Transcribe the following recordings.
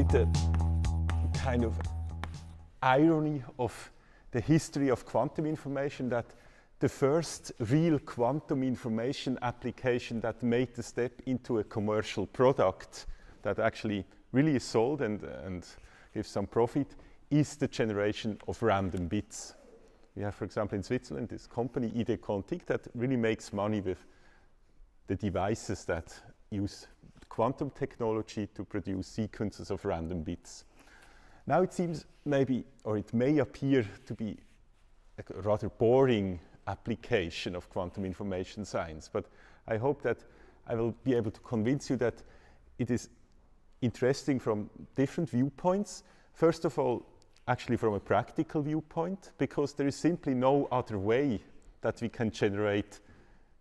the kind of irony of the history of quantum information that the first real quantum information application that made the step into a commercial product that actually really is sold and gives some profit is the generation of random bits. We have, for example, in Switzerland, this company, ID Quantique, that really makes money with the devices that use quantum technology to produce sequences of random bits. Now it seems maybe, or it may appear to be a rather boring application of quantum information science, but I hope that I will be able to convince you that it is interesting from different viewpoints. First of all, actually from a practical viewpoint, because there is simply no other way that we can generate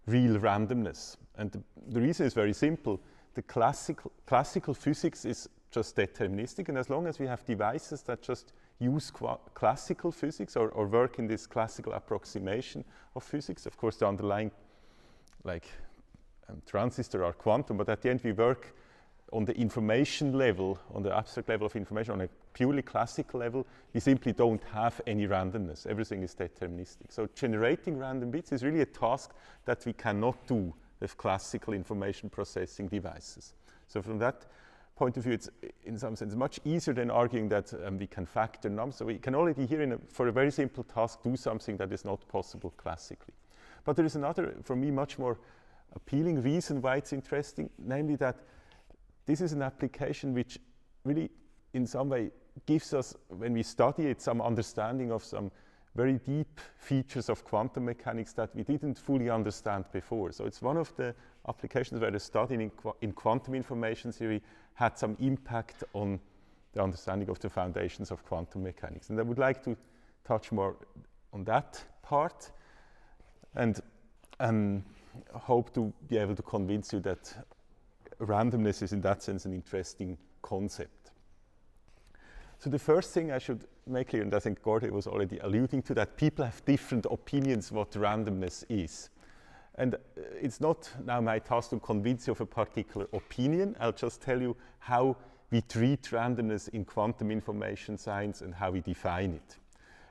real randomness. And the reason is very simple. The classical physics is just deterministic, and as long as we have devices that just use classical physics or work in this classical approximation of physics, of course the underlying transistor are quantum, but at the end we work on the information level, on the abstract level of information, on a purely classical level, we simply don't have any randomness. Everything is deterministic. So generating random bits is really a task that we cannot do with classical information processing devices. So from that point of view, it's in some sense much easier than arguing that we can factor numbers. So we can already here, for a very simple task, do something that is not possible classically. But there is another, for me, much more appealing reason why it's interesting, namely that this is an application which really, in some way, gives us, when we study it, some understanding of some very deep features of quantum mechanics that we didn't fully understand before. So it's one of the applications where the study in quantum information theory had some impact on the understanding of the foundations of quantum mechanics. And I would like to touch more on that part and hope to be able to convince you that randomness is in that sense an interesting concept. So the first thing I should make clear, and I think Gordon was already alluding to that, people have different opinions what randomness is. And it's not now my task to convince you of a particular opinion. I'll just tell you how we treat randomness in quantum information science and how we define it.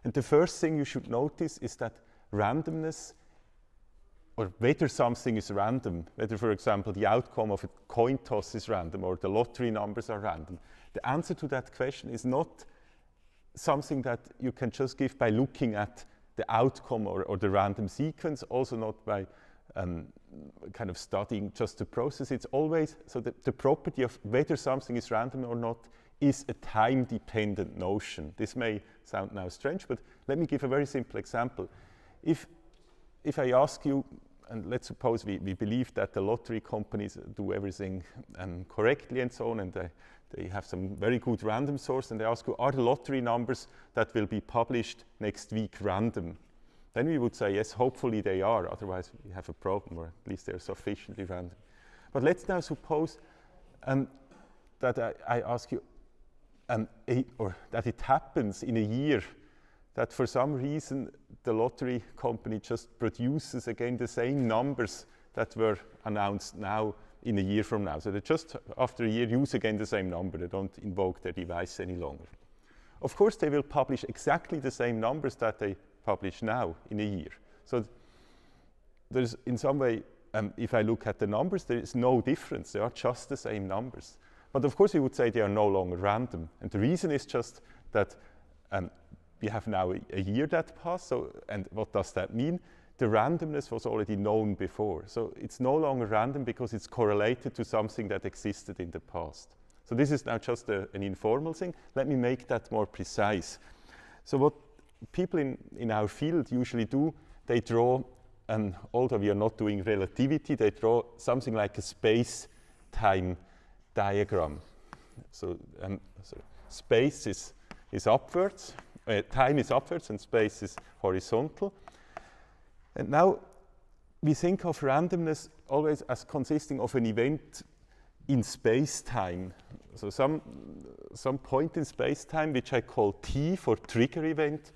And the first thing you should notice is that randomness, or whether something is random, whether, for example, the outcome of a coin toss is random or the lottery numbers are random, the answer to that question is not something that you can just give by looking at the outcome or the random sequence, also not by kind of studying just the process. It's always, so the property of whether something is random or not is a time-dependent notion. This may sound now strange, but let me give a very simple example. If I ask you, and let's suppose we believe that the lottery companies do everything correctly and so on, and they have some very good random source, and they ask you, are the lottery numbers that will be published next week random? Then we would say, yes, hopefully they are, otherwise we have a problem, or at least they're sufficiently random. But let's now suppose that I ask you, or that it happens in a year that for some reason the lottery company just produces again the same numbers that were announced now in a year from now. So they just, after a year, use again the same number. They don't invoke their device any longer. Of course, they will publish exactly the same numbers that they publish now in a year. So there's, in some way, if I look at the numbers, there is no difference. They are just the same numbers. But of course, we would say they are no longer random. And the reason is just that we have now a year that passed. So, and what does that mean? The randomness was already known before. So it's no longer random because it's correlated to something that existed in the past. So this is now just an informal thing. Let me make that more precise. So what people in our field usually do, they draw, although we are not doing relativity, they draw something like a space-time diagram. So, space is upwards, time is upwards, and space is horizontal. And now we think of randomness always as consisting of an event in space-time. So some point in space-time, which I call T for trigger event,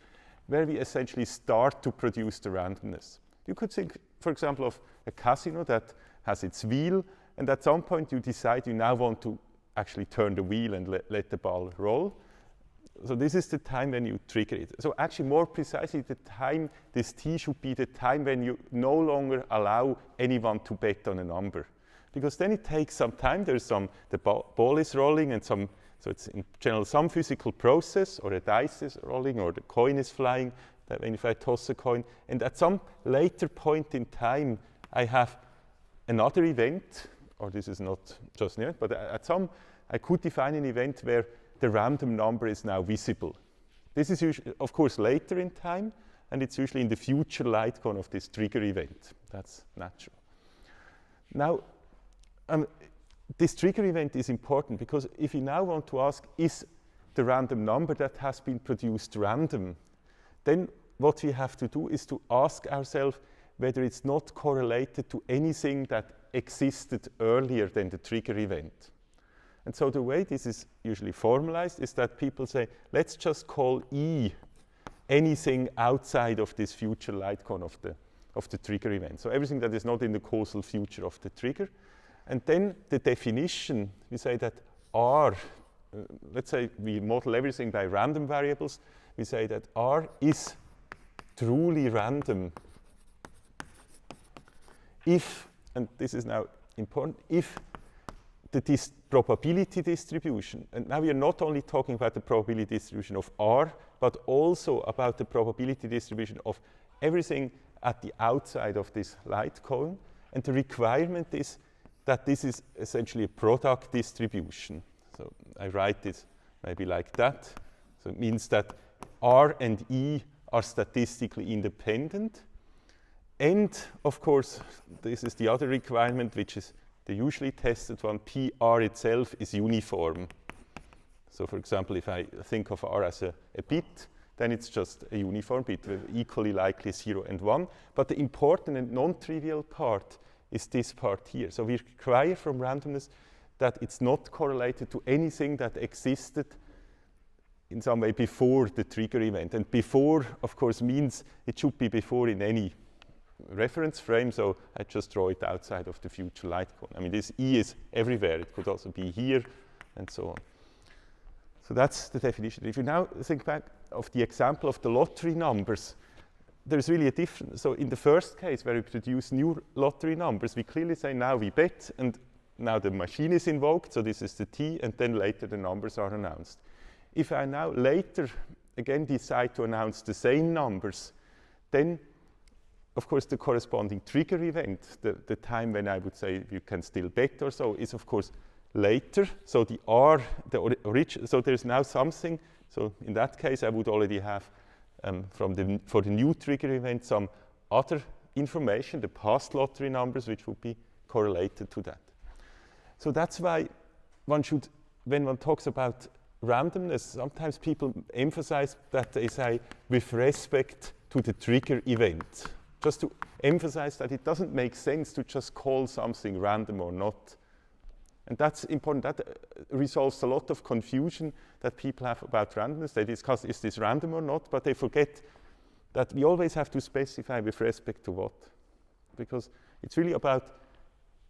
where we essentially start to produce the randomness. You could think, for example, of a casino that has its wheel, and at some point you decide you now want to actually turn the wheel and let the ball roll. So this is the time when you trigger it. So actually, more precisely, the time, this t should be the time when you no longer allow anyone to bet on a number. Because then it takes some time, the ball is rolling and so it's in general some physical process, or a dice is rolling, or the coin is flying, that when if I toss a coin, and at some later point in time, I have another event, or this is not just an event, but I could define an event where the random number is now visible. This is usually, of course, later in time, and it's usually in the future light cone of this trigger event. That's natural. Now, this trigger event is important because if you now want to ask, is the random number that has been produced random, then what we have to do is to ask ourselves whether it's not correlated to anything that existed earlier than the trigger event. And so the way this is usually formalized is that people say, let's just call E anything outside of this future light cone of the trigger event. So everything that is not in the causal future of the trigger. And then the definition, we say that R, let's say we model everything by random variables, we say that R is truly random if, and this is now important, if the probability distribution, and now we are not only talking about the probability distribution of R, but also about the probability distribution of everything at the outside of this light cone. And the requirement is that this is essentially a product distribution. So I write it maybe like that. So it means that R and E are statistically independent. And of course, this is the other requirement, which is the usually tested one, PR itself is uniform. So for example, if I think of R as a bit, then it's just a uniform bit with equally likely 0 and 1. But the important and non-trivial part is this part here. So we require from randomness that it's not correlated to anything that existed in some way before the trigger event. And before, of course, means it should be before in any reference frame, so I just draw it outside of the future light cone. I mean, this E is everywhere. It could also be here, and so on. So that's the definition. If you now think back of the example of the lottery numbers, there's really a difference. So in the first case, where we produce new lottery numbers, we clearly say now we bet, and now the machine is invoked, so this is the T, and then later the numbers are announced. If I now later again decide to announce the same numbers, then of course, the corresponding trigger event, the time when I would say you can still bet or so, is of course later. So the R, so there's now something. So in that case, I would already have for the new trigger event some other information, the past lottery numbers, which would be correlated to that. So that's why one should, when one talks about randomness, sometimes people emphasize that they say with respect to the trigger event. Just to emphasize that it doesn't make sense to just call something random or not. And that's important. That resolves a lot of confusion that people have about randomness. They discuss, is this random or not? But they forget that we always have to specify with respect to what. Because it's really about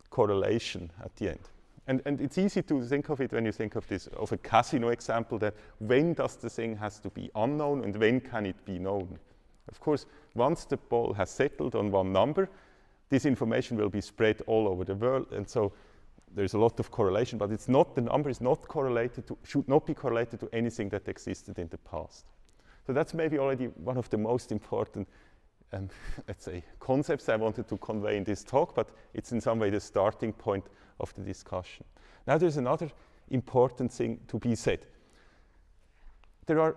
correlation at the end. And it's easy to think of it when you think of this, of a casino example, that when does the thing has to be unknown and when can it be known? Of course, once the ball has settled on one number, this information will be spread all over the world, and so there's a lot of correlation, but it's not, the number is not correlated to, should not be correlated to anything that existed in the past. So that's maybe already one of the most important, let's say, concepts I wanted to convey in this talk, but it's in some way the starting point of the discussion. Now there's another important thing to be said. There are,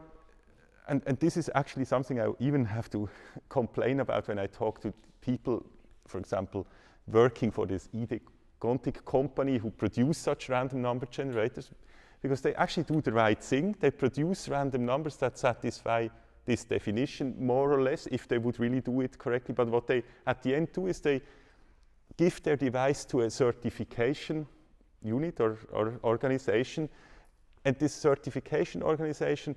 and this is actually something I even have to complain about when I talk to people, for example, working for this Gontic company who produce such random number generators, because they actually do the right thing. They produce random numbers that satisfy this definition more or less if they would really do it correctly. But what they at the end do is they give their device to a certification unit or organization, and this certification organization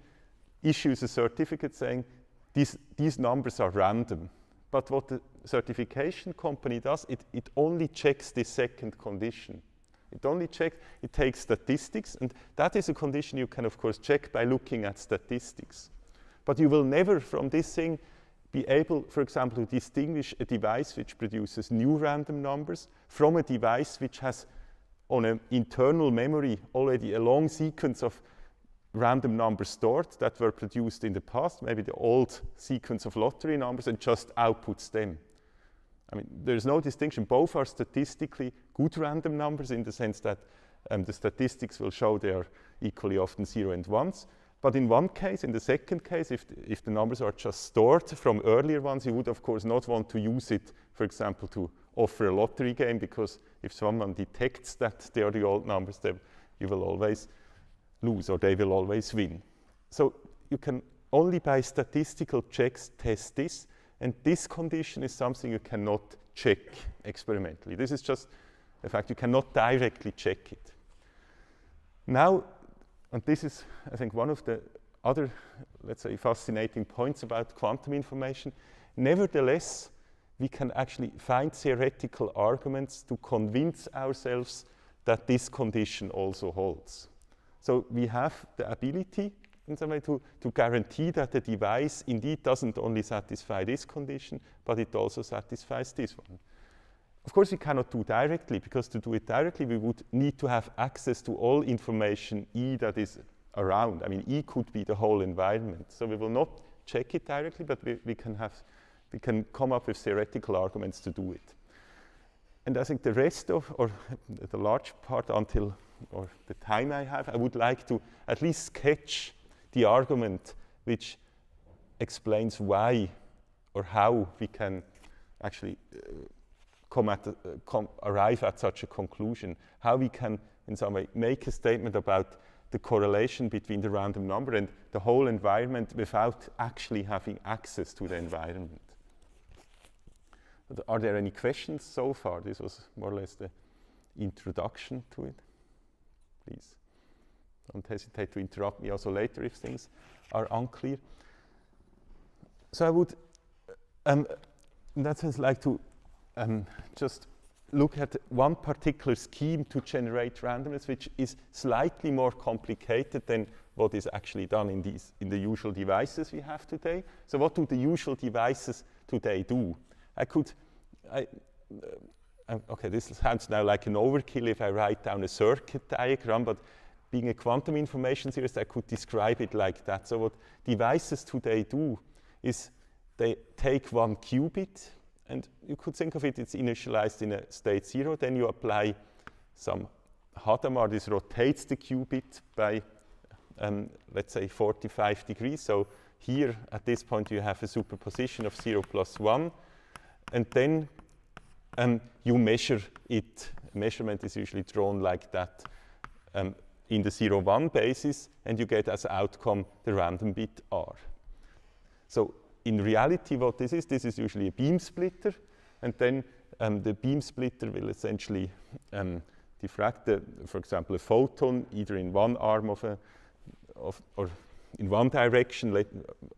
issues a certificate saying these numbers are random. But what the certification company does, it only checks the second condition. It takes statistics, and that is a condition you can, of course, check by looking at statistics. But you will never, from this thing, be able, for example, to distinguish a device which produces new random numbers from a device which has, on an internal memory, already a long sequence of random numbers stored that were produced in the past, maybe the old sequence of lottery numbers, and just outputs them. I mean, there's no distinction. Both are statistically good random numbers in the sense that the statistics will show they are equally often 0 and 1s. But in one case, in the second case, if the numbers are just stored from earlier ones, you would, of course, not want to use it, for example, to offer a lottery game, because if someone detects that they are the old numbers, then you will always lose, or they will always win. So you can only by statistical checks test this, and this condition is something you cannot check experimentally. This is just a fact, you cannot directly check it. Now, and this is, I think, one of the other, let's say, fascinating points about quantum information. Nevertheless, we can actually find theoretical arguments to convince ourselves that this condition also holds. So we have the ability, in some way, to guarantee that the device indeed doesn't only satisfy this condition, but it also satisfies this one. Of course, we cannot do directly, because to do it directly, we would need to have access to all information E that is around. I mean, E could be the whole environment. So we will not check it directly, but we can come up with theoretical arguments to do it. And I think the rest of, or the large part until, or the time I have, I would like to at least sketch the argument which explains why or how we can actually arrive at such a conclusion, how we can in some way make a statement about the correlation between the random number and the whole environment without actually having access to the environment. Are there any questions so far? This was more or less the introduction to it. Please don't hesitate to interrupt me also later if things are unclear. So I would, in that sense, like to just look at one particular scheme to generate randomness, which is slightly more complicated than what is actually done in the usual devices we have today. So what do the usual devices today do? Okay, this sounds now like an overkill if I write down a circuit diagram, but being a quantum information theorist, I could describe it like that. So what devices today do is they take one qubit, and you could think of it, it's initialized in a state 0, then you apply some Hadamard, this rotates the qubit by, let's say, 45 degrees. So here, at this point, you have a superposition of 0 plus 1, and then you measure it. Measurement is usually drawn like that in the 0-1 basis, and you get as outcome the random bit R. So in reality, what this is usually a beam splitter, and then the beam splitter will essentially diffract, for example, a photon either in one arm or in one direction.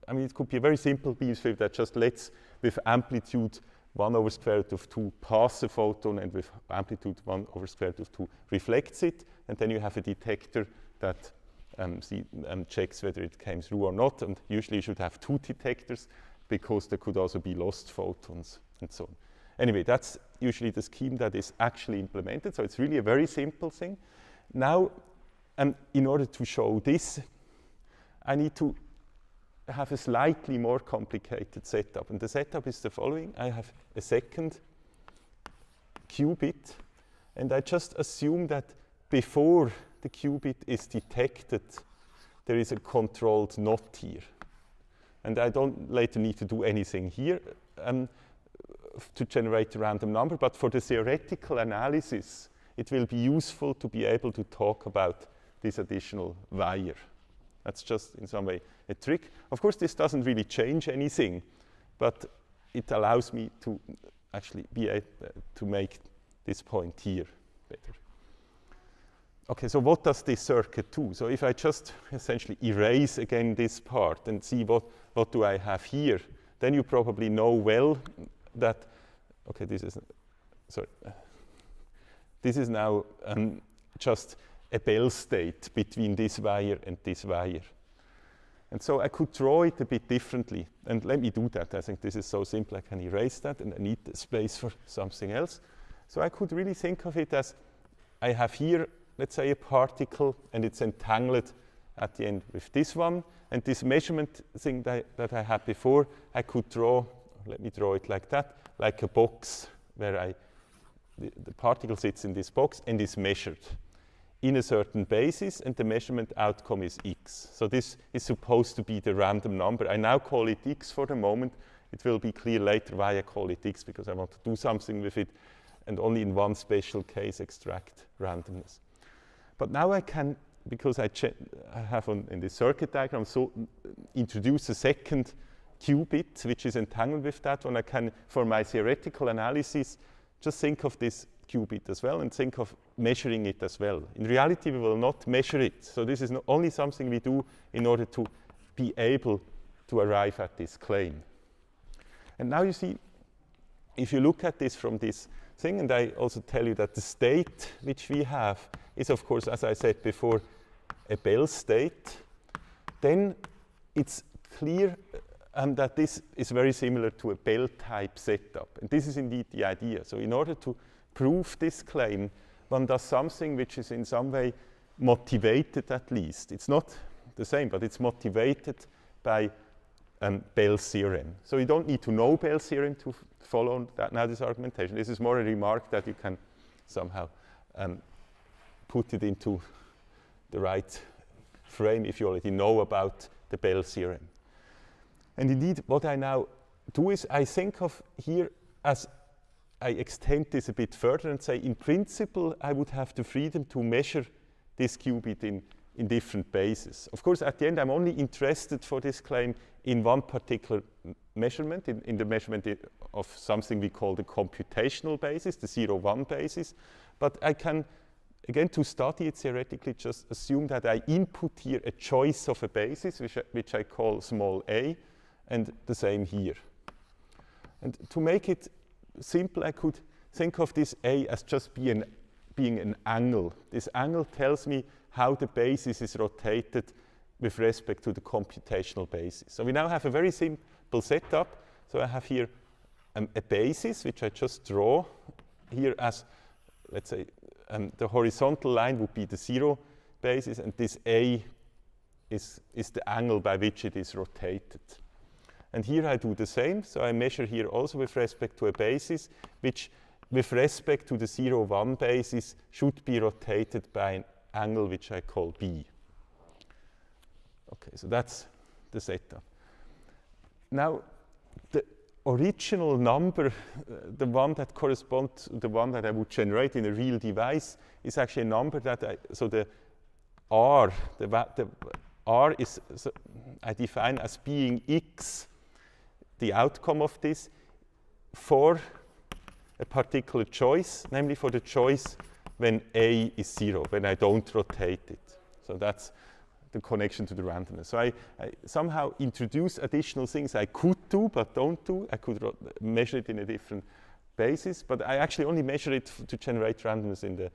I mean, it could be a very simple beam splitter that just lets, with amplitude 1 over square root of 2 pass a photon, and with amplitude 1 over square root of 2 reflects it, and then you have a detector that checks whether it came through or not, and usually you should have 2 detectors because there could also be lost photons and so on. Anyway, that's usually the scheme that is actually implemented, so it's really a very simple thing. Now, in order to show this, I need to have a slightly more complicated setup, and the setup is the following. I have a second qubit, and I just assume that before the qubit is detected, there is a controlled knot here. And I don't later need to do anything here to generate a random number, but for the theoretical analysis, it will be useful to be able to talk about this additional wire. That's just in some way a trick. Of course, this doesn't really change anything, but it allows me to actually be able to make this point here better. Okay, so what does this circuit do? So if I just essentially erase again this part and see what do I have here, then you probably know well that, okay, this is, sorry. this is now just a Bell state between this wire and this wire. And so I could draw it a bit differently. And let me do that. I think this is so simple I can erase that, and I need the space for something else. So I could really think of it as I have here, let's say, a particle, and it's entangled at the end with this one. And this measurement thing that I had before, I could draw, let me draw it like that, like a box where the particle sits in this box and is measured in a certain basis, and the measurement outcome is x. So this is supposed to be the random number. I now call it x for the moment. It will be clear later why I call it x, because I want to do something with it and only in one special case extract randomness. But now I can, because I have in the circuit diagram, so introduce a second qubit which is entangled with that one. I can, for my theoretical analysis, just think of this qubit as well and think of measuring it as well. In reality, we will not measure it. So this is not only something we do in order to be able to arrive at this claim. And now you see, if you look at this from this thing, and I also tell you that the state which we have is, of course, as I said before, a Bell state, then it's clear that this is very similar to a Bell-type setup. And this is indeed the idea. So in order to prove this claim, one does something which is in some way motivated at least. It's not the same, but it's motivated by Bell's theorem. So you don't need to know Bell's theorem to follow that now this argumentation. This is more a remark that you can somehow put it into the right frame if you already know about the Bell theorem. And indeed, what I now do is I think of here as I extend this a bit further and say, in principle, I would have the freedom to measure this qubit in different bases. Of course, at the end, I'm only interested for this claim in one particular measurement, in the measurement of something we call the computational basis, the 0-1 basis. But I can, again, to study it theoretically, just assume that I input here a choice of a basis, which I call small a, and the same here. And to make it simple, I could think of this a as just being an angle. This angle tells me how the basis is rotated with respect to the computational basis. So we now have a very simple setup. So I have here a basis, which I just draw here as, let's say, the horizontal line would be the 0 basis, and this a is the angle by which it is rotated. And here I do the same, so I measure here also with respect to a basis, which with respect to the 0-1 basis should be rotated by an angle which I call b. Okay, so that's the setup. Now, the original number, the one that corresponds to the one that I would generate in a real device, is actually a number that so the r, the r is, so I define as being x, the outcome of this, for a particular choice, namely for the choice when a is 0, when I don't rotate it. So that's the connection to the randomness. So I somehow introduce additional things I could do but don't do. I could measure it in a different basis, but I actually only measure it to generate randomness in the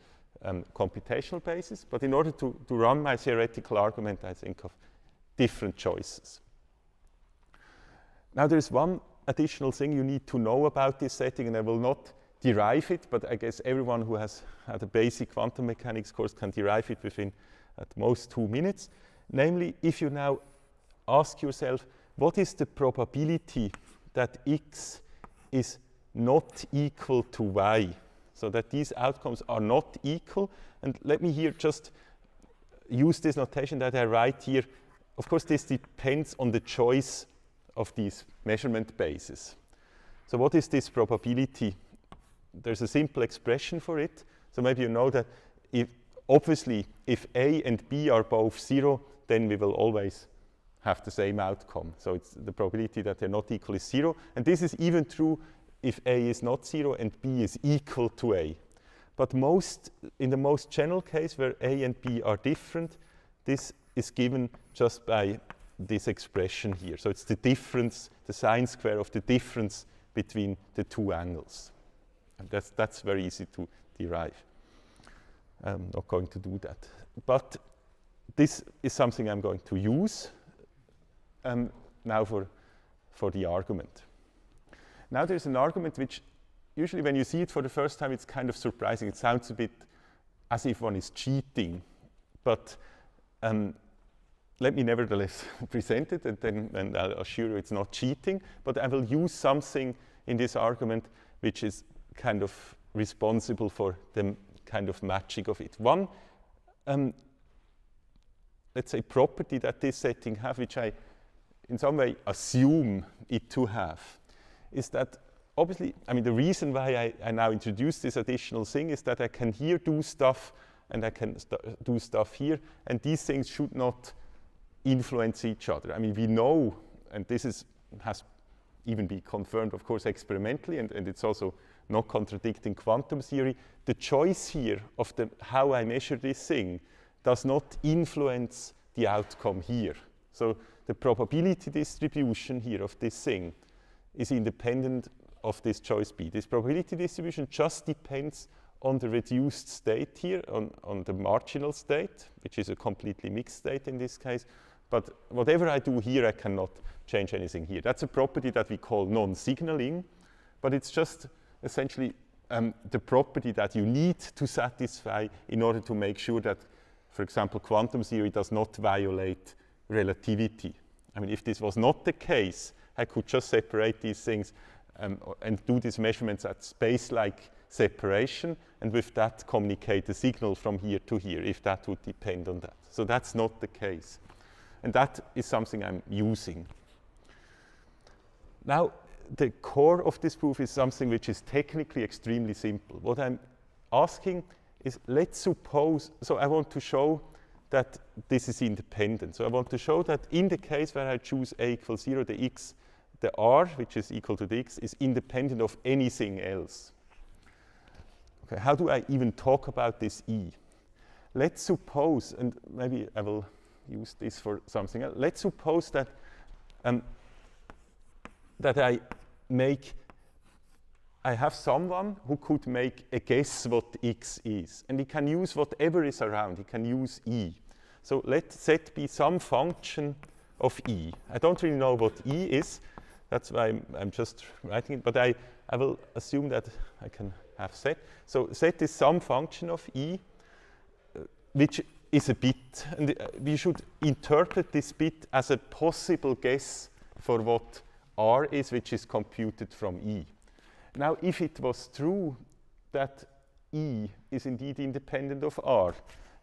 computational basis. But in order to run my theoretical argument, I think of different choices. Now there's one additional thing you need to know about this setting, and I will not derive it, but I guess everyone who has had a basic quantum mechanics course can derive it within at most 2 minutes. Namely, if you now ask yourself, what is the probability that x is not equal to y? So that these outcomes are not equal. And let me here just use this notation that I write here. Of course, this depends on the choice of these measurement bases. So what is this probability? There's a simple expression for it. So maybe you know that obviously if a and b are both 0, then we will always have the same outcome. So it's the probability that they're not equal is 0. And this is even true if a is not 0 and b is equal to a. But in the most general case where a and b are different, this is given just by this expression here. So it's the difference, the sine square of the difference between the two angles. And that's very easy to derive. I'm not going to do that. But this is something I'm going to use now for the argument. Now there's an argument which usually when you see it for the first time, it's kind of surprising. It sounds a bit as if one is cheating. But let me nevertheless present it, and I'll assure you it's not cheating. But I will use something in this argument which is kind of responsible for the kind of matching of it. One, let's say, property that this setting have, which I in some way assume it to have, is that obviously, I mean, the reason why I now introduce this additional thing is that I can here do stuff and I can do stuff here, and these things should not influence each other. I mean, we know, and this has even been confirmed, of course, experimentally, and it's also not contradicting quantum theory. The choice here of how I measure this thing does not influence the outcome here. So the probability distribution here of this thing is independent of this choice B. This probability distribution just depends on the reduced state here, on the marginal state, which is a completely mixed state in this case. But whatever I do here, I cannot change anything here. That's a property that we call non-signaling, but it's just essentially the property that you need to satisfy in order to make sure that, for example, quantum theory does not violate relativity. I mean, if this was not the case, I could just separate these things and do these measurements at space-like separation, and with that communicate the signal from here to here, if that would depend on that. So that's not the case. And that is something I'm using. Now, the core of this proof is something which is technically extremely simple. What I'm asking is, let's suppose, so I want to show that this is independent. So I want to show that in the case where I choose a equals 0, the r, which is equal to the x, is independent of anything else. Okay, how do I even talk about this E? Let's suppose, and maybe I will use this for something else. Let's suppose that I have someone who could make a guess what x is, and he can use whatever is around. He can use E. So let Z be some function of E. I don't really know what E is. That's why I'm just writing it, but I will assume that I can have Z. So Z is some function of E, which is a bit, and we should interpret this bit as a possible guess for what R is, which is computed from E. Now, if it was true that E is indeed independent of R,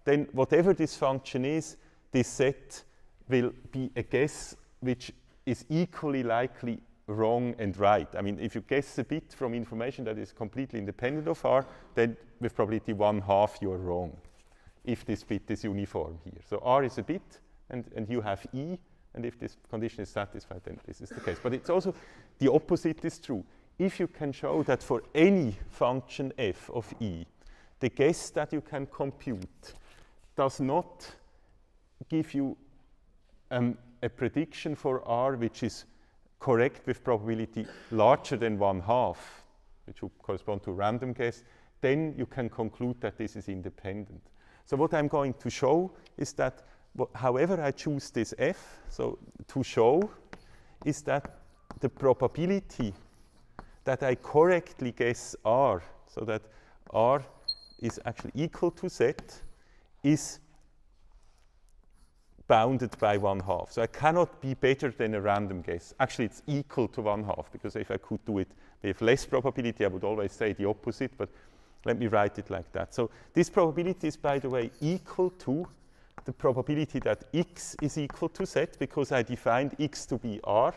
then whatever this function is, this set will be a guess which is equally likely wrong and right. I mean, if you guess a bit from information that is completely independent of R, then with probability 1/2 you are wrong, if this bit is uniform here. So R is a bit, and you have E, and if this condition is satisfied, then this is the case. But it's also, the opposite is true. If you can show that for any function f of E, the guess that you can compute does not give you a prediction for R which is correct with probability larger than 1/2, which would correspond to a random guess, then you can conclude that this is independent. So what I'm going to show is that however I choose this f, so to show is that the probability that I correctly guess R, so that R is actually equal to Z, is bounded by 1/2. So I cannot be better than a random guess. Actually, it's equal to 1/2, because if I could do it with less probability, I would always say the opposite, but let me write it like that. So this probability is, by the way, equal to the probability that x is equal to Z, because I defined x to be R,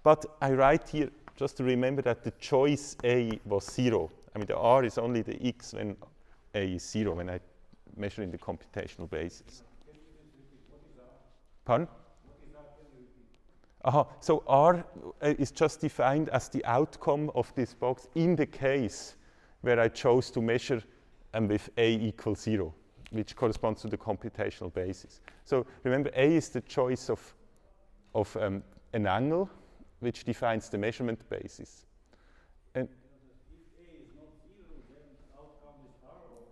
but I write here, just to remember that the choice A was 0. I mean, the R is only the x when A is 0, when I measure in the computational basis. Pardon? So R is just defined as the outcome of this box in the case where I chose to measure with A equals 0, which corresponds to the computational basis. So remember, A is the choice of an angle, which defines the measurement basis. And if A is not 0, then the outcome is R or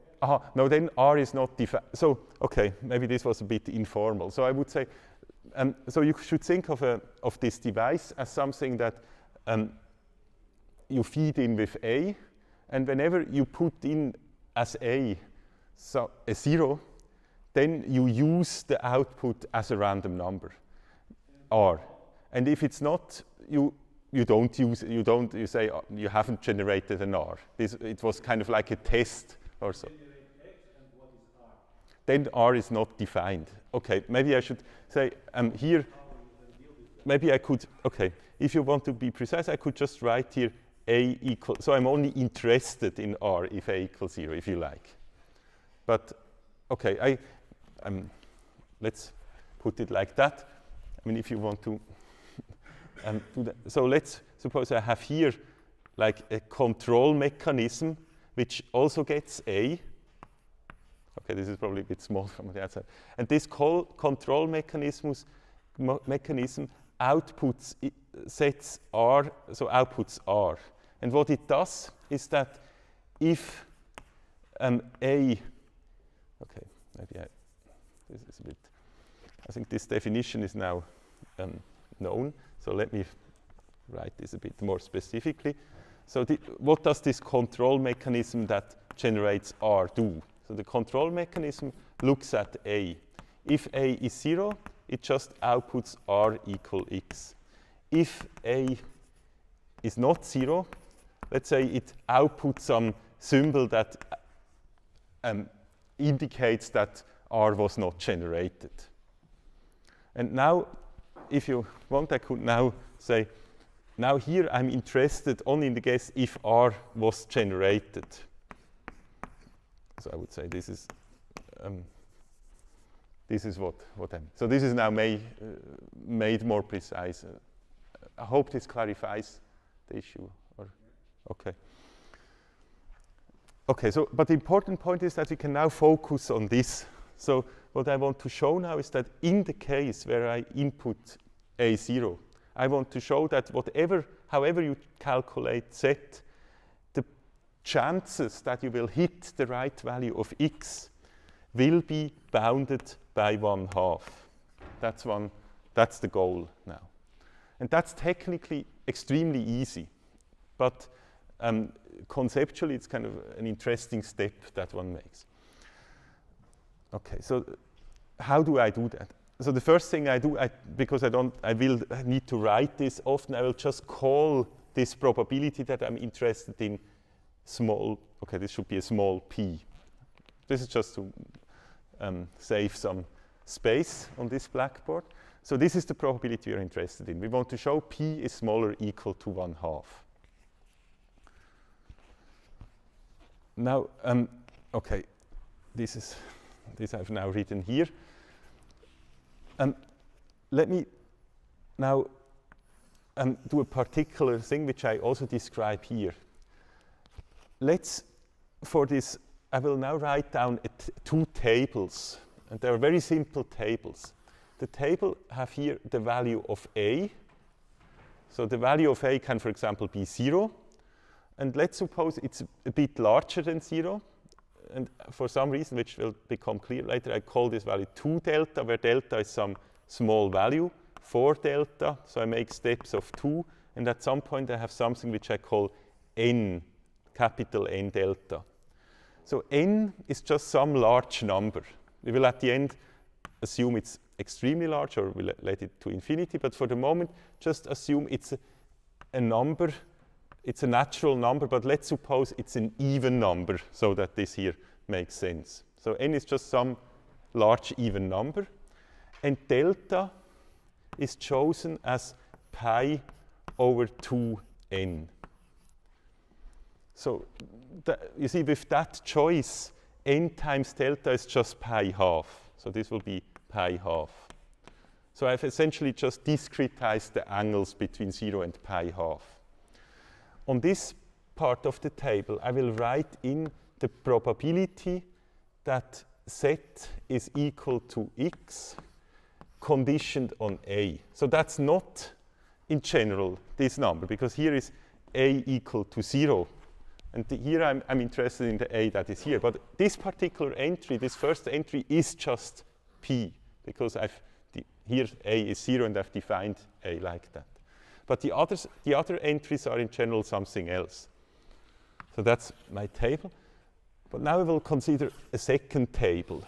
no, then R is not defined. So, okay, maybe this was a bit informal. So I would say, so you should think of this device as something that you feed in with A, and whenever you put in as A so a 0, then you use the output as a random number, R. And if it's not, you don't use it, you say you haven't generated an R. It was kind of like a test or so. Then R is not defined. Okay, maybe I should say here, maybe I could, okay, if you want to be precise, I could just write here A equal, so I'm only interested in R if A equals 0, if you like. But, okay, let's put it like that. I mean, if you want to do that. So let's suppose I have here like a control mechanism which also gets A. Okay, this is probably a bit small from the outside. And this control mechanism outputs sets R, so outputs R. And what it does is that if A, okay, maybe this is a bit, I think this definition is now known, so let me write this a bit more specifically. So what does this control mechanism that generates R do? So the control mechanism looks at A. If A is 0, it just outputs R equal X. If A is not 0, let's say it outputs some symbol that indicates that R was not generated. And now, if you want, I could now say, now here I'm interested only in the case if R was generated. So I would say this is what I'm. So this is now made more precise. I hope this clarifies the issue. Or, okay. Okay. So, but the important point is that we can now focus on this. So what I want to show now is that in the case where I input A0, I want to show that however you calculate Z, the chances that you will hit the right value of X will be bounded by 1/2. That's the goal now. And that's technically extremely easy, but conceptually it's kind of an interesting step that one makes. Okay, so how do I do that? So the first thing I do, because I will need to write this often, I will just call this probability that I'm interested in small, okay, this should be a small p. This is just to save some space on this blackboard. So this is the probability we're interested in. We want to show p is smaller or equal to 1/2. Now, okay, this I've now written here. Let me now do a particular thing which I also describe here. For this, I will now write down 2 tables, and they are very simple tables. The table have here the value of A. So the value of A can, for example, be 0. And let's suppose it's a bit larger than 0. And for some reason, which will become clear later, I call this value 2 delta, where delta is some small value, 4 delta. So I make steps of 2. And at some point, I have something which I call n, capital N delta. So n is just some large number. We will at the end assume it's extremely large, or we'll let it to infinity. But for the moment, just assume it's a number. It's a natural number, but let's suppose it's an even number so that this here makes sense. So n is just some large even number. And delta is chosen as pi over 2n. So you see, with that choice, n times delta is just pi/2. So this will be pi/2. So I've essentially just discretized the angles between 0 and pi/2. On this part of the table, I will write in the probability that Z is equal to X conditioned on A. So that's not, in general, this number, because here is A equal to 0. And here I'm interested in the A that is here. But this particular entry, this first entry, is just P, because here A is 0, and I've defined A like that. But the other entries are in general something else. So that's my table. But now I will consider a second table.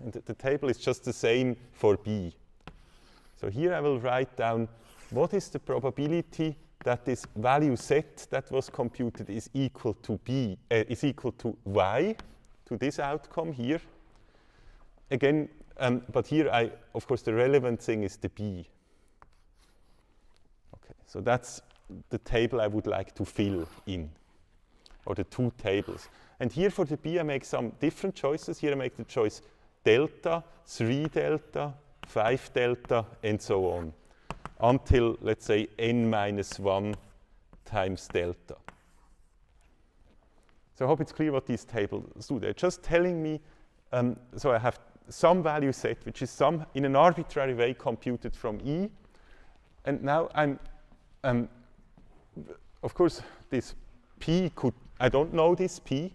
And the table is just the same for B. So here I will write down what is the probability that this value set that was computed is equal to y, to this outcome here. Again, but here of course the relevant thing is the B. Okay, so that's the table I would like to fill in, or the two tables. And here for the B I make some different choices. Here I make the choice delta, 3 delta, 5 delta, and so on, until, let's say, n-1 times delta. So I hope it's clear what these tables do. They're just telling me, so I have some value set, which is in an arbitrary way computed from E. And now of course, this P I don't know this P.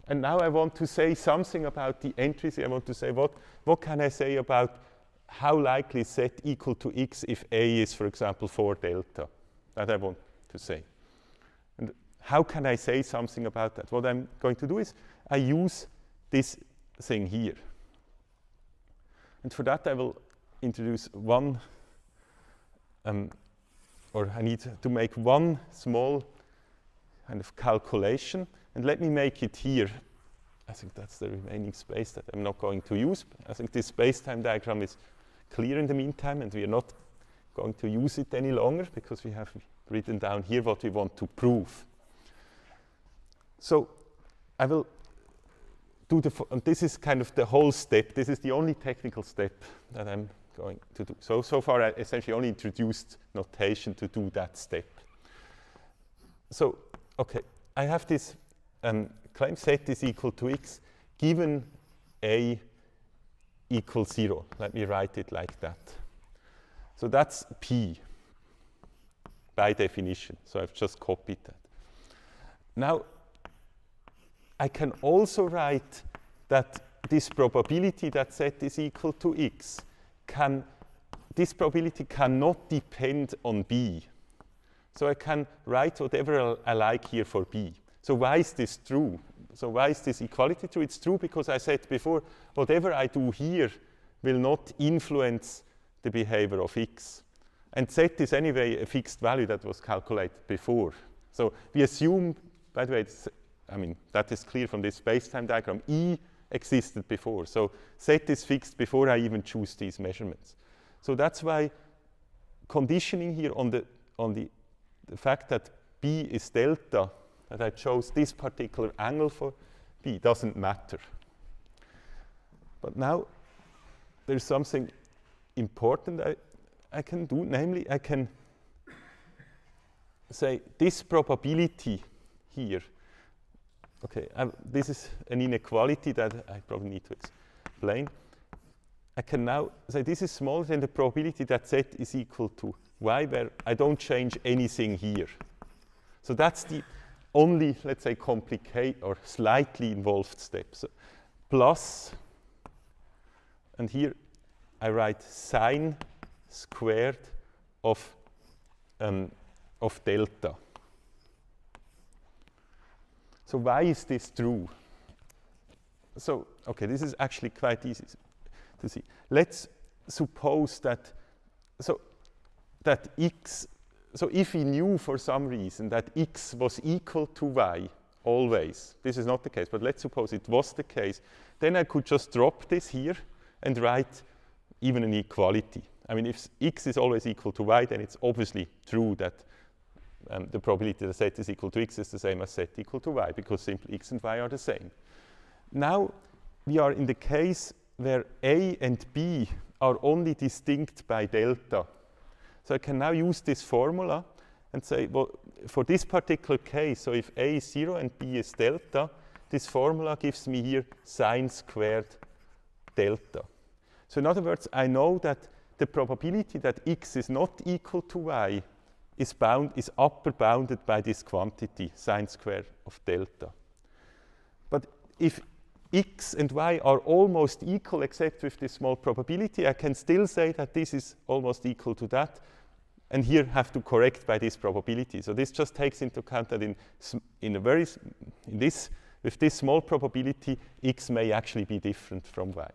And now I want to say something about the entries. I want to say, what can I say about how likely is Z equal to X if A is, for example, 4 delta? That I want to say. And how can I say something about that? What I'm going to do is I use this thing here. And for that I will introduce one, or I need to make one small kind of calculation. And let me make it here. I think that's the remaining space that I'm not going to use. I think this space-time diagram is clear in the meantime, and we are not going to use it any longer because we have written down here what we want to prove. So I will do and this is kind of the whole step. This is the only technical step that I'm going to do. So far I essentially only introduced notation to do that step. So, okay, I have this claim Z is equal to X given A equals 0. Let me write it like that. So that's P by definition. So I've just copied that. Now, I can also write that this probability that Z is equal to X this probability cannot depend on B. So I can write whatever I like here for B. So why is this true? So why is this equality true? It's true because I said before, whatever I do here will not influence the behavior of X. And Z is anyway a fixed value that was calculated before. So we assume, by the way, that is clear from this space-time diagram, E existed before. So Z is fixed before I even choose these measurements. So that's why conditioning here on the fact that B is delta, that I chose this particular angle for B, doesn't matter. But now there's something important I can do, namely I can say this probability here. Okay, this is an inequality that I probably need to explain. I can now say this is smaller than the probability that Z is equal to Y, where I don't change anything here. So that's the only, let's say, complicated or slightly involved step. So plus, and here I write sine squared of delta. So why is this true? So, okay, this is actually quite easy to see. Let's suppose that, so if we knew for some reason that X was equal to Y always, this is not the case, but let's suppose it was the case, then I could just drop this here and write even an equality. I mean, if X is always equal to Y, then it's obviously true that the probability that Z is equal to X is the same as Z equal to Y, because simply X and Y are the same. Now we are in the case where A and B are only distinct by delta. So I can now use this formula and say, well, for this particular case, so if A is 0 and B is delta, this formula gives me here sine squared delta. So in other words, I know that the probability that X is not equal to Y is upper bounded by this quantity, sine square of delta. But if x and y are almost equal except with this small probability, I can still say that this is almost equal to that, and here have to correct by this probability. So this just takes into account that with this small probability, x may actually be different from y.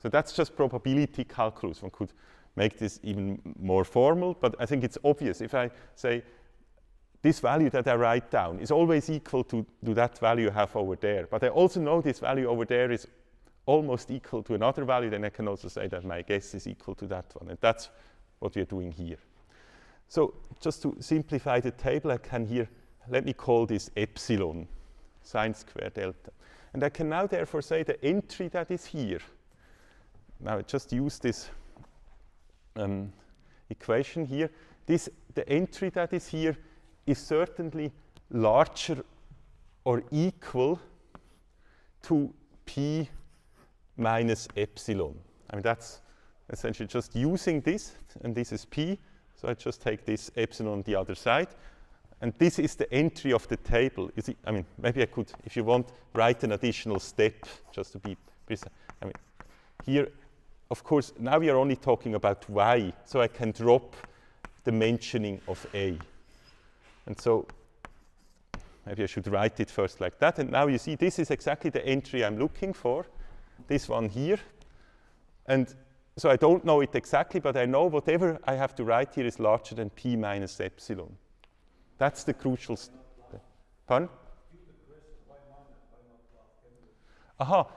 So that's just probability calculus. One could make this even more formal, but I think it's obvious. If I say this value that I write down is always equal to that value I have over there, but I also know this value over there is almost equal to another value, then I can also say that my guess is equal to that one, and that's what we're doing here. So just to simplify the table, I can here, let me call this epsilon, sine square delta. And I can now therefore say the entry that is here, now I just use this equation here, the entry that is here is certainly larger or equal to p minus epsilon. I mean, that's essentially just using this, and this is p, so I just take this epsilon on the other side, and this is the entry of the table. I mean, maybe I could, if you want, write an additional step, just to be precise. I mean, here, of course, now we are only talking about y, so I can drop the mentioning of a. And so maybe I should write it first like that. And now you see this is exactly the entry I'm looking for, this one here. And so I don't know it exactly, but I know whatever I have to write here is larger than p minus epsilon. That's the crucial step. Pardon? Aha.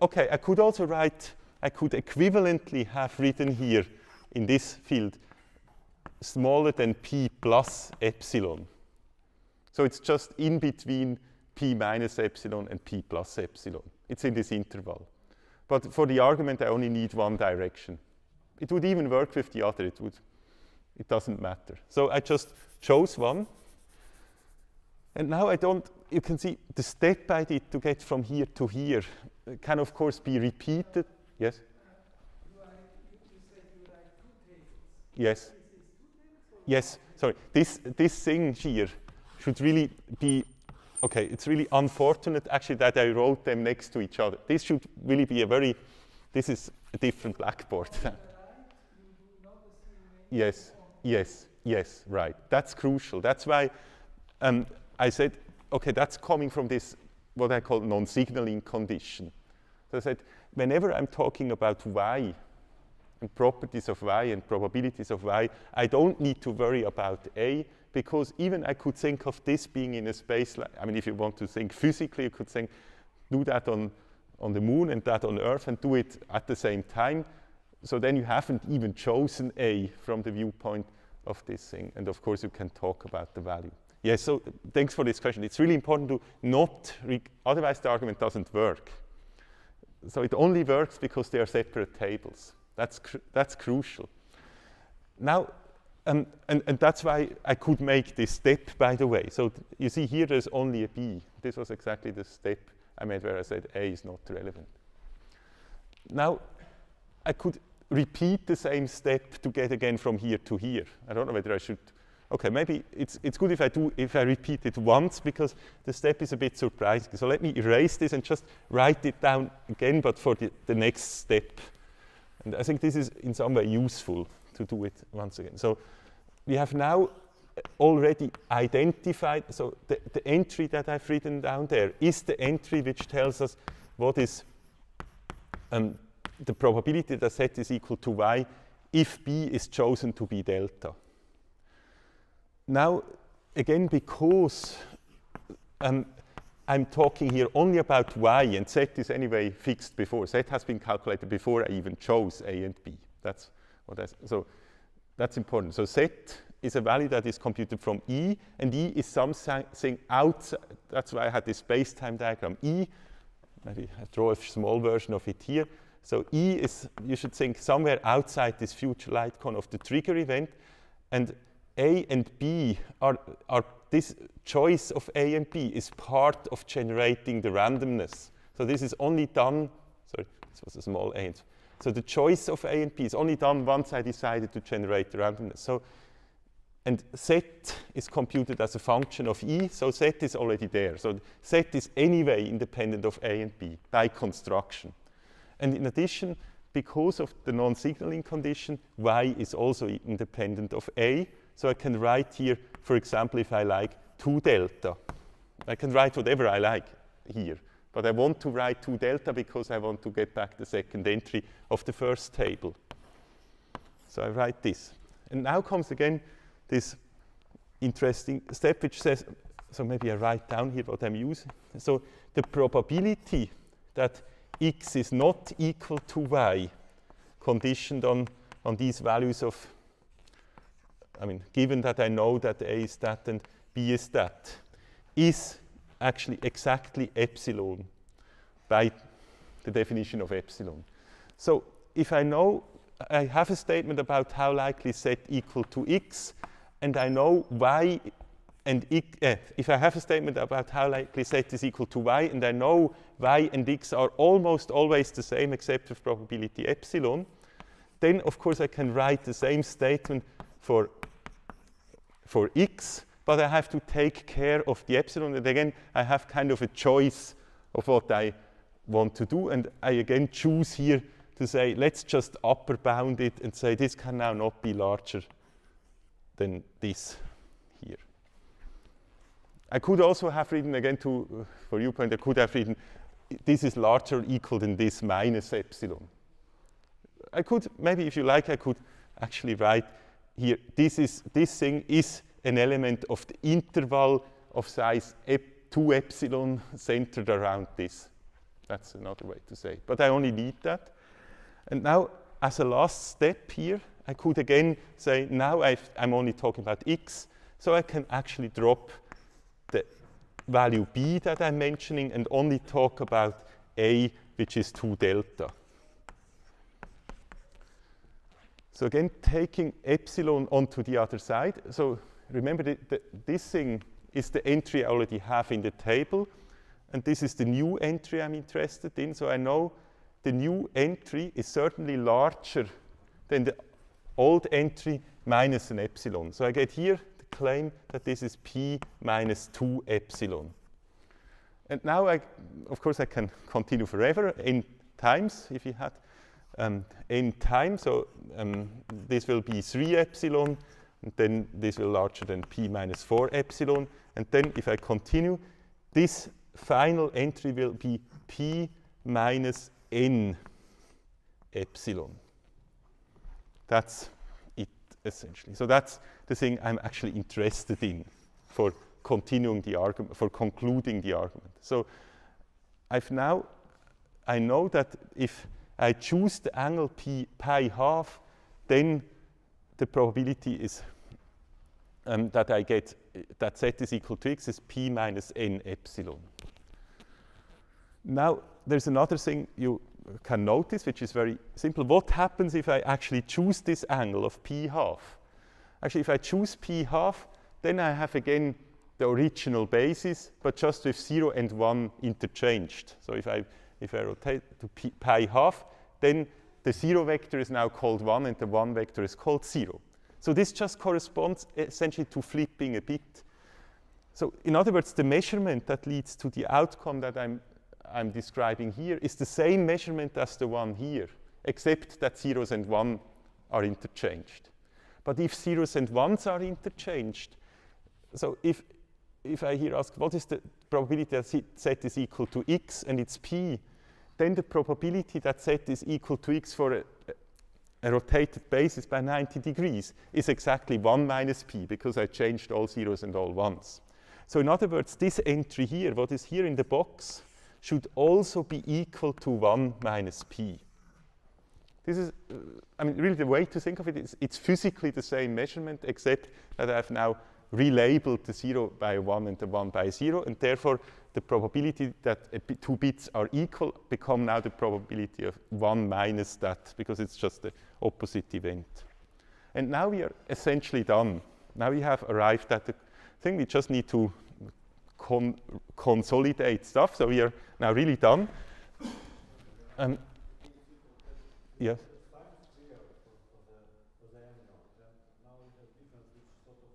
Okay, I could also write, I could equivalently have written here in this field smaller than p plus epsilon. So it's just in between p minus epsilon and p plus epsilon. It's in this interval. But for the argument, I only need one direction. It would even work with the other. It doesn't matter. So I just chose one. And now you can see the step I did to get from here to here can, of course, be repeated. Yes? You said you write 2 tables. Yes. Yes, sorry. This thing here should really be, okay, it's really unfortunate actually that I wrote them next to each other. This should really be this is a different blackboard. Yes, right. That's crucial. That's why I said, okay, that's coming from this, what I call non-signaling condition. So I said, whenever I'm talking about y, and properties of y and probabilities of y, I don't need to worry about a, because even I could think of this being in a space, I mean, if you want to think physically, you could think, do that on the moon and that on Earth and do it at the same time. So then you haven't even chosen a from the viewpoint of this thing. And of course, you can talk about the value. Yes, so thanks for this question. It's really important to not, otherwise the argument doesn't work. So it only works because they are separate tables. That's crucial. Now, and that's why I could make this step, by the way. So you see here there's only a b. This was exactly the step I made where I said a is not relevant. Now, I could repeat the same step to get again from here to here. I don't know whether I should. Okay, maybe it's good if I repeat it once, because the step is a bit surprising. So let me erase this and just write it down again, but for the next step. And I think this is in some way useful to do it once again. So we have now already identified, so the entry that I've written down there is the entry which tells us what is the probability that z is equal to y if b is chosen to be delta. Now, again, because I'm talking here only about y, and z is anyway fixed before. Z has been calculated before I even chose a and b. That's what so that's important. So z is a value that is computed from E, and E is something outside. That's why I had this space-time diagram. E, maybe I draw a small version of it here. So E is, you should think, somewhere outside this future light cone of the trigger event, and A and B are this choice of A and B is part of generating the randomness. So this is only done, sorry, this was a small a. So the choice of A and B is only done once I decided to generate the randomness. So And Z is computed as a function of E, so Z is already there. So Z is anyway independent of A and B by construction. And in addition, because of the non-signaling condition, Y is also independent of A. So I can write here, for example, if I like 2 delta. I can write whatever I like here. But I want to write 2 delta because I want to get back the second entry of the first table. So I write this. And now comes again this interesting step which says, so maybe I write down here what I'm using. So the probability that x is not equal to y, conditioned on these values of, I mean, given that I know that A is that and B is that, is actually exactly epsilon by the definition of epsilon. So if I know, I have a statement about how likely Z equal to x, and I know y and x, if I have a statement about how likely Z is equal to y, and I know y and x are almost always the same except with probability epsilon, then of course I can write the same statement for x, but I have to take care of the epsilon. And again, I have kind of a choice of what I want to do. And I again choose here to say, let's just upper bound it and say this can now not be larger than this here. I could also have written, again, for your point, I could have written, this is larger or equal than this minus epsilon. I could, maybe if you like, I could actually write here, this thing is an element of the interval of size 2 epsilon centered around this. That's another way to say it. But I only need that. And now, as a last step here, I could again say, now I'm only talking about x, so I can actually drop the value b that I'm mentioning and only talk about a, which is 2 delta. So again, taking epsilon onto the other side. So remember, this thing is the entry I already have in the table, and this is the new entry I'm interested in. So I know the new entry is certainly larger than the old entry minus an epsilon. So I get here the claim that this is p minus 2 epsilon. And now, of course, I can continue forever n times if you had n times. So this will be 3 epsilon, and then this will larger than p minus 4 epsilon. And then if I continue, this final entry will be p minus n epsilon. That's it, essentially. So that's the thing I'm actually interested in for continuing the argument, for concluding the argument. So I know that if I choose the angle pi half, then the probability is that I get that Z is equal to x is p minus n epsilon. Now, there's another thing you can notice, which is very simple. What happens if I actually choose this angle of p half? Actually, if I choose p half, then I have again the original basis, but just with 0 and 1 interchanged. So if I rotate to pi half, then the 0 vector is now called 1 and the 1 vector is called 0. So this just corresponds essentially to flipping a bit. So in other words, the measurement that leads to the outcome that I'm describing here is the same measurement as the one here, except that 0s and 1 are interchanged. But if 0s and 1s are interchanged, so if I here ask what is the probability that Z is equal to x and it's p, then the probability that Z is equal to x for a rotated basis by 90 degrees is exactly 1 minus p, because I changed all 0s and all 1s. So in other words, this entry here, what is here in the box, should also be equal to 1 minus p. This is, I mean, really the way to think of it is it's physically the same measurement, except that I've now relabeled the 0 by 1 and the 1 by 0, and therefore the probability that 2 bits are equal become now the probability of 1 minus that, because it's just the opposite event. And now we are essentially done. Now we have arrived at the thing. We just need to consolidate stuff. So we are now really done. Yes. For the unknown, then now we have difference which sort of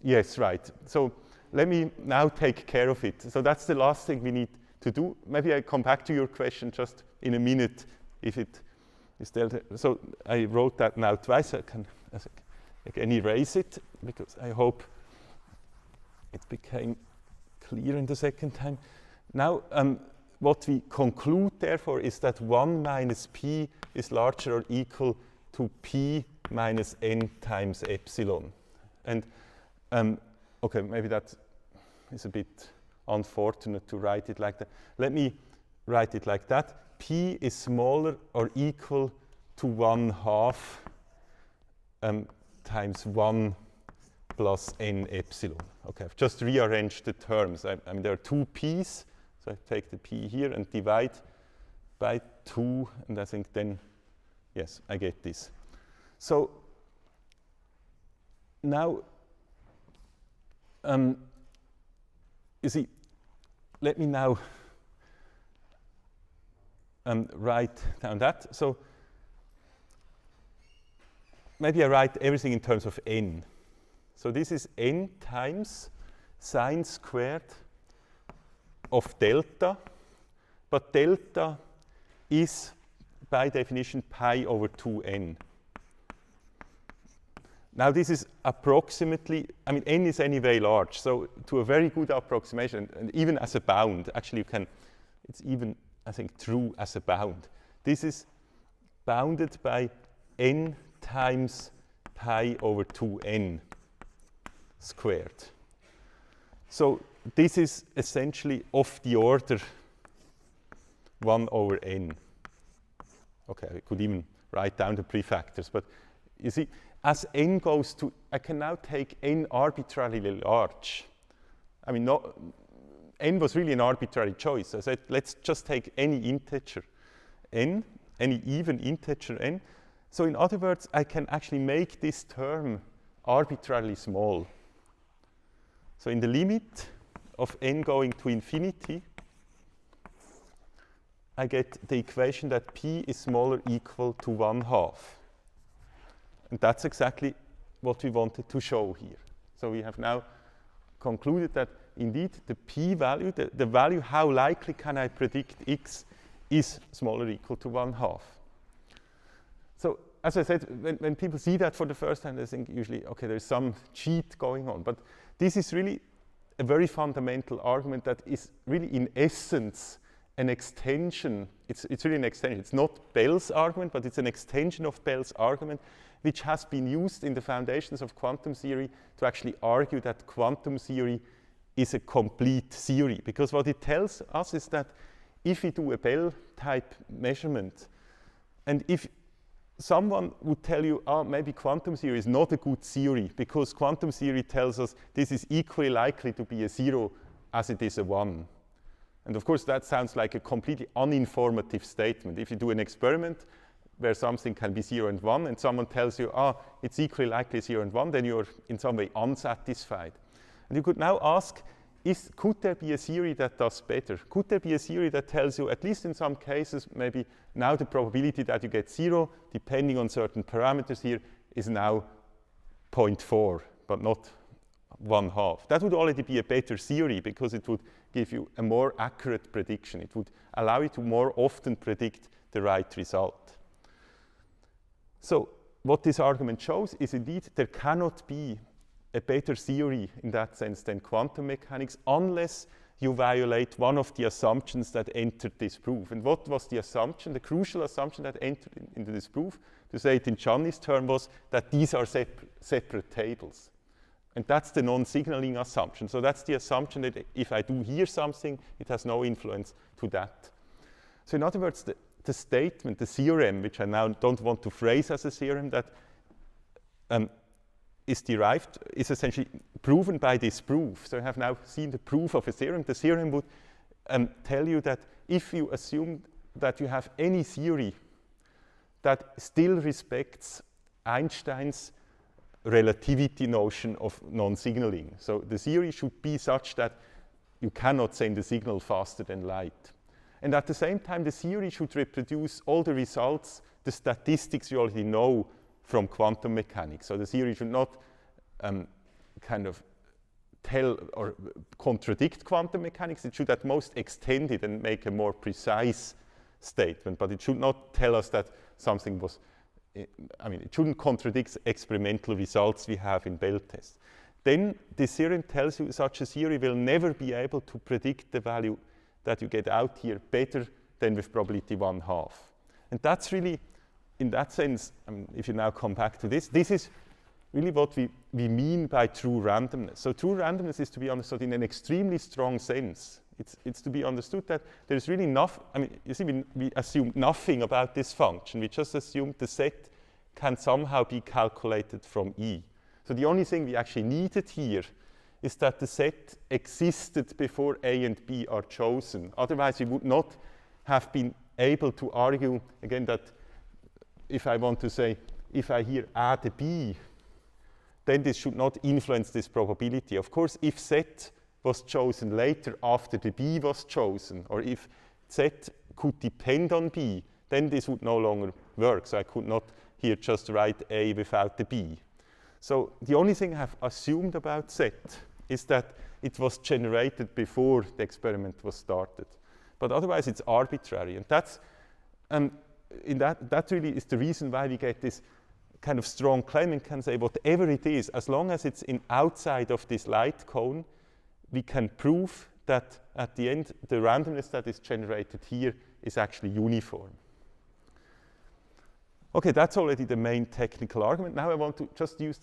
Yes, right. So let me now take care of it. So that's the last thing we need to do. Maybe I come back to your question just in a minute if it is there. So I wrote that now twice. I can again erase it because I hope it became clear in the second time. Now, what we conclude, therefore, is that 1 minus p is larger or equal to p minus n times epsilon. And, okay, maybe that is a bit unfortunate to write it like that. Let me write it like that. P is smaller or equal to 1/2 times 1 plus n epsilon. Okay, I've just rearranged the terms. I mean, there are two p's, so I take the p here and divide by 2, and I think then, yes, I get this. So now, you see, let me now write down that. So maybe I write everything in terms of n. So this is n times sine squared of delta, but delta is by definition pi over 2n. Now this is approximately, I mean n is anyway large, so to a very good approximation, and even as a bound, actually you can, it's even, I think, true as a bound. This is bounded by n times pi over 2n squared. So this is essentially of the order 1 over n. Okay, I could even write down the prefactors, but you see, as n goes to, I can now take n arbitrarily large. I mean, n was really an arbitrary choice. I said, let's just take any integer n, any even integer n. So in other words, I can actually make this term arbitrarily small. So in the limit of n going to infinity, I get the equation that p is smaller or equal to 1/2. And that's exactly what we wanted to show here. So we have now concluded that indeed the p-value, the value how likely can I predict x, is smaller or equal to 1/2. So as I said, when people see that for the first time, they think usually, okay, there's some cheat going on. But this is really a very fundamental argument that is really in essence an extension. It's really an extension. It's not Bell's argument, but it's an extension of Bell's argument, which has been used in the foundations of quantum theory to actually argue that quantum theory is a complete theory. Because what it tells us is that if we do a Bell-type measurement, and if someone would tell you, maybe quantum theory is not a good theory, because quantum theory tells us this is equally likely to be a 0 as it is a 1. And of course, that sounds like a completely uninformative statement. If you do an experiment where something can be 0 and 1, and someone tells you, it's equally likely 0 and 1, then you're in some way unsatisfied. And you could now ask, could there be a theory that does better? Could there be a theory that tells you, at least in some cases, maybe now the probability that you get 0, depending on certain parameters here, is now 0.4, but not 1/2. That would already be a better theory because it would give you a more accurate prediction. It would allow you to more often predict the right result. So what this argument shows is indeed there cannot be a better theory in that sense than quantum mechanics unless you violate one of the assumptions that entered this proof. And what was the assumption? The crucial assumption that entered into this proof, to say it in Gianni's term, was that these are separate tables. And that's the non-signaling assumption. So that's the assumption that if I do here something, it has no influence to that. So in other words, the statement, the theorem, which I now don't want to phrase as a theorem, that is essentially proven by this proof. So I have now seen the proof of a theorem. The theorem would tell you that if you assume that you have any theory that still respects Einstein's relativity notion of non-signaling. So the theory should be such that you cannot send a signal faster than light. And at the same time, the theory should reproduce all the results, the statistics you already know from quantum mechanics. So the theory should not kind of tell or contradict quantum mechanics. It should at most extend it and make a more precise statement, but it should not tell us that something was, I mean, it shouldn't contradict experimental results we have in Bell tests. Then this theorem tells you such a theory will never be able to predict the value that you get out here better than with probability 1/2. And that's really, in that sense, I mean, if you now come back to this, this is really what we mean by true randomness. So true randomness is to be understood in an extremely strong sense. It's to be understood that there's really nothing, I mean, you see, we assume nothing about this function. We just assume the set can somehow be calculated from E. So the only thing we actually needed here is that the set existed before A and B are chosen. Otherwise, we would not have been able to argue, again, that if I want to say, if I here add a B, then this should not influence this probability. Of course, if Z was chosen later after the B was chosen, or if Z could depend on B, then this would no longer work. So I could not here just write A without the B. So the only thing I've assumed about Z is that it was generated before the experiment was started. But otherwise, it's arbitrary. And that's, that really is the reason why we get this kind of strong claim and can say whatever it is, as long as it's outside of this light cone, we can prove that at the end, the randomness that is generated here is actually uniform. Okay, that's already the main technical argument. Now I want to just use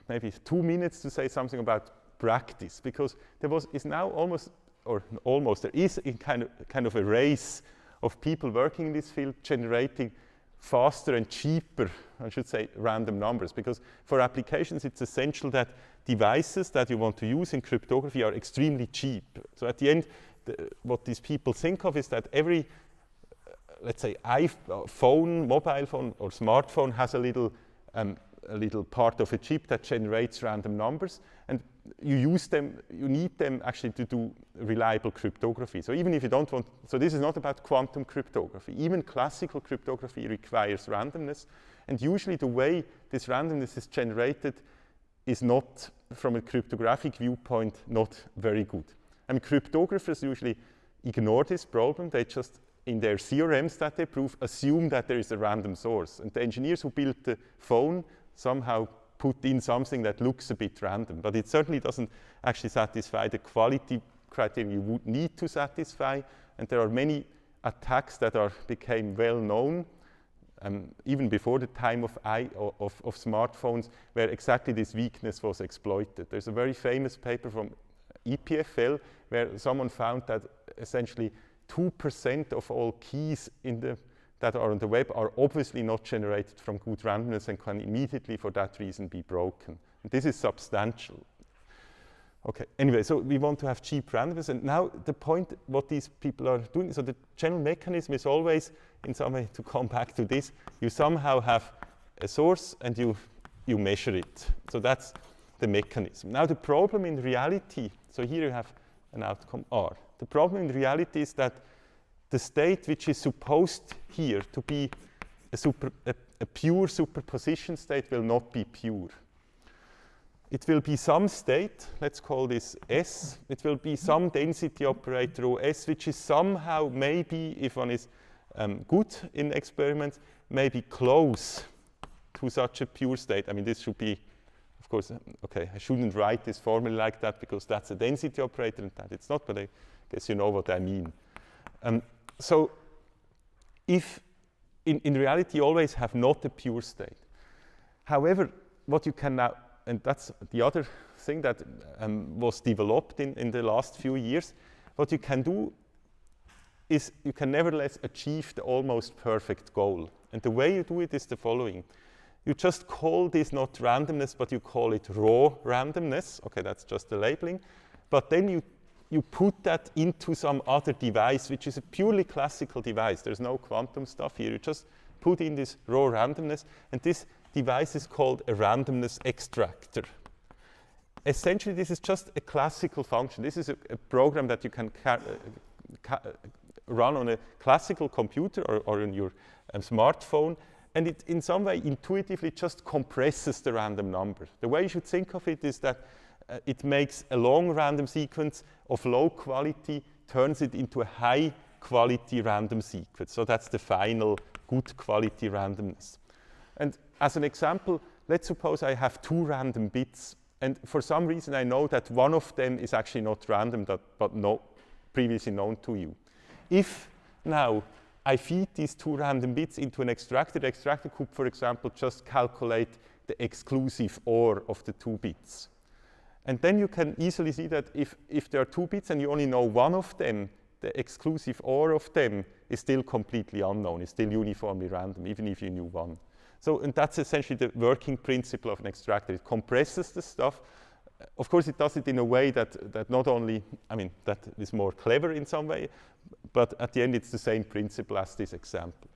maybe 2 minutes to say something about practice, because there is now there is a kind of a race of people working in this field generating faster and cheaper, I should say, random numbers, because for applications it's essential that devices that you want to use in cryptography are extremely cheap. So at the end, what these people think of is that every, let's say, iPhone, mobile phone or smartphone has a little part of a chip that generates random numbers, and you need them actually to do reliable cryptography. So even if you don't want, so this is not about quantum cryptography. Even classical cryptography requires randomness, and usually the way this randomness is generated is not, from a cryptographic viewpoint, not very good. I mean, cryptographers usually ignore this problem. They just, in their theorems that they prove, assume that there is a random source. And the engineers who built the phone somehow put in something that looks a bit random, but it certainly doesn't actually satisfy the quality criteria you would need to satisfy. And there are many attacks that became well known, even before the time of smartphones, where exactly this weakness was exploited. There's a very famous paper from EPFL where someone found that essentially 2% of all keys that are on the web are obviously not generated from good randomness and can immediately, for that reason, be broken. And this is substantial. Okay, anyway, so we want to have cheap randomness, and now the point, what these people are doing, so the general mechanism is always, in some way, to come back to this, you somehow have a source and you measure it. So that's the mechanism. Now the problem in reality, so here you have an outcome R. The problem in reality is that the state which is supposed here to be a pure superposition state will not be pure. It will be some state, let's call this S. It will be some density operator OS, which is somehow, maybe, if one is good in experiments, maybe close to such a pure state. I mean, this should be, of course, okay, I shouldn't write this formally like that because that's a density operator and that it's not, but I guess you know what I mean. So if in reality you always have not a pure state. However, what you can now, and that's the other thing that was developed in the last few years, what you can do is you can nevertheless achieve the almost perfect goal. And the way you do it is the following. You just call this not randomness, but you call it raw randomness. Okay, that's just the labeling. But then you put that into some other device, which is a purely classical device. There's no quantum stuff here. You just put in this raw randomness, and this device is called a randomness extractor. Essentially, this is just a classical function. This is a program that you can run on a classical computer or on your smartphone, and it in some way intuitively just compresses the random number. The way you should think of it is that it makes a long random sequence of low quality, turns it into a high quality random sequence. So that's the final good quality randomness. And as an example, let's suppose I have 2 random bits, and for some reason I know that one of them is actually not random, but not previously known to you. If now I feed these 2 random bits into an extractor, the extractor could, for example, just calculate the exclusive OR of the 2 bits. And then you can easily see that if there are 2 bits and you only know one of them, the exclusive OR of them is still completely unknown, it's still uniformly random, even if you knew one. So, and that's essentially the working principle of an extractor. It compresses the stuff. Of course, it does it in a way that not only, I mean, that is more clever in some way, but at the end it's the same principle as this example.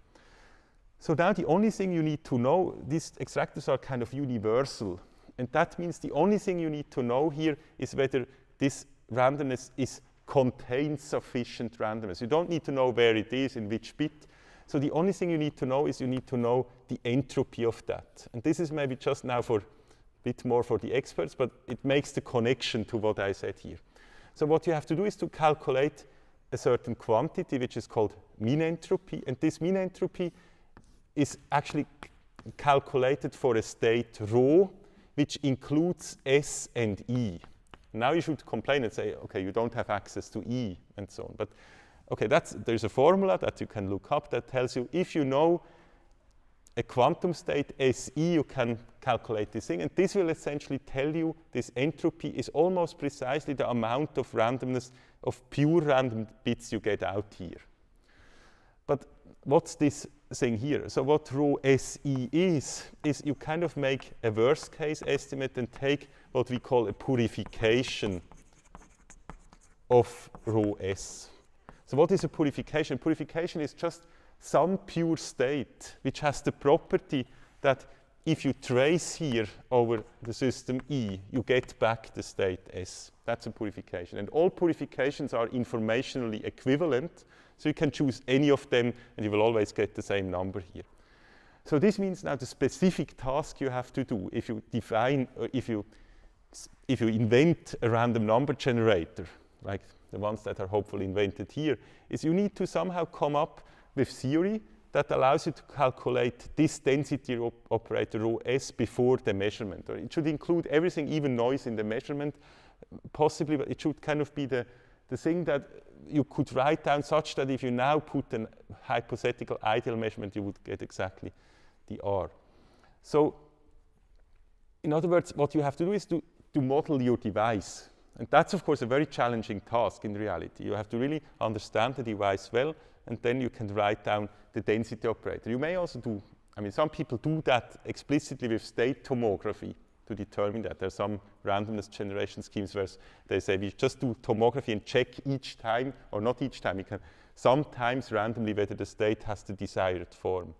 So now the only thing you need to know, these extractors are kind of universal. And that means the only thing you need to know here is whether this randomness contains sufficient randomness. You don't need to know where it is, in which bit. So the only thing you need to know is you need to know the entropy of that. And this is maybe just now for a bit more for the experts, but it makes the connection to what I said here. So what you have to do is to calculate a certain quantity, which is called mean entropy. And this mean entropy is actually calculated for a state ρ, which includes S and E. Now you should complain and say, okay, you don't have access to E and so on. But okay, there's a formula that you can look up that tells you if you know a quantum state SE, you can calculate this thing. And this will essentially tell you this entropy is almost precisely the amount of randomness of pure random bits you get out here. But what's this thing here? So what rho SE is you kind of make a worst case estimate and take what we call a purification of rho S. So what is a purification? Purification is just some pure state which has the property that if you trace here over the system E, you get back the state S. That's a purification. And all purifications are informationally equivalent, so you can choose any of them and you will always get the same number here. So this means now the specific task you have to do if you define, if you invent a random number generator, like the ones that are hopefully invented here, is you need to somehow come up with theory that allows you to calculate this density operator rho S before the measurement. Or it should include everything, even noise in the measurement, possibly, but it should kind of be the thing that you could write down such that if you now put a hypothetical ideal measurement, you would get exactly the R. So, in other words, what you have to do is to model your device. And that's, of course, a very challenging task in reality. You have to really understand the device well, and then you can write down the density operator. You may also do, I mean, some people do that explicitly with state tomography to determine that. There are some randomness generation schemes where they say we just do tomography and check each time, or not each time, you can sometimes randomly whether the state has the desired form.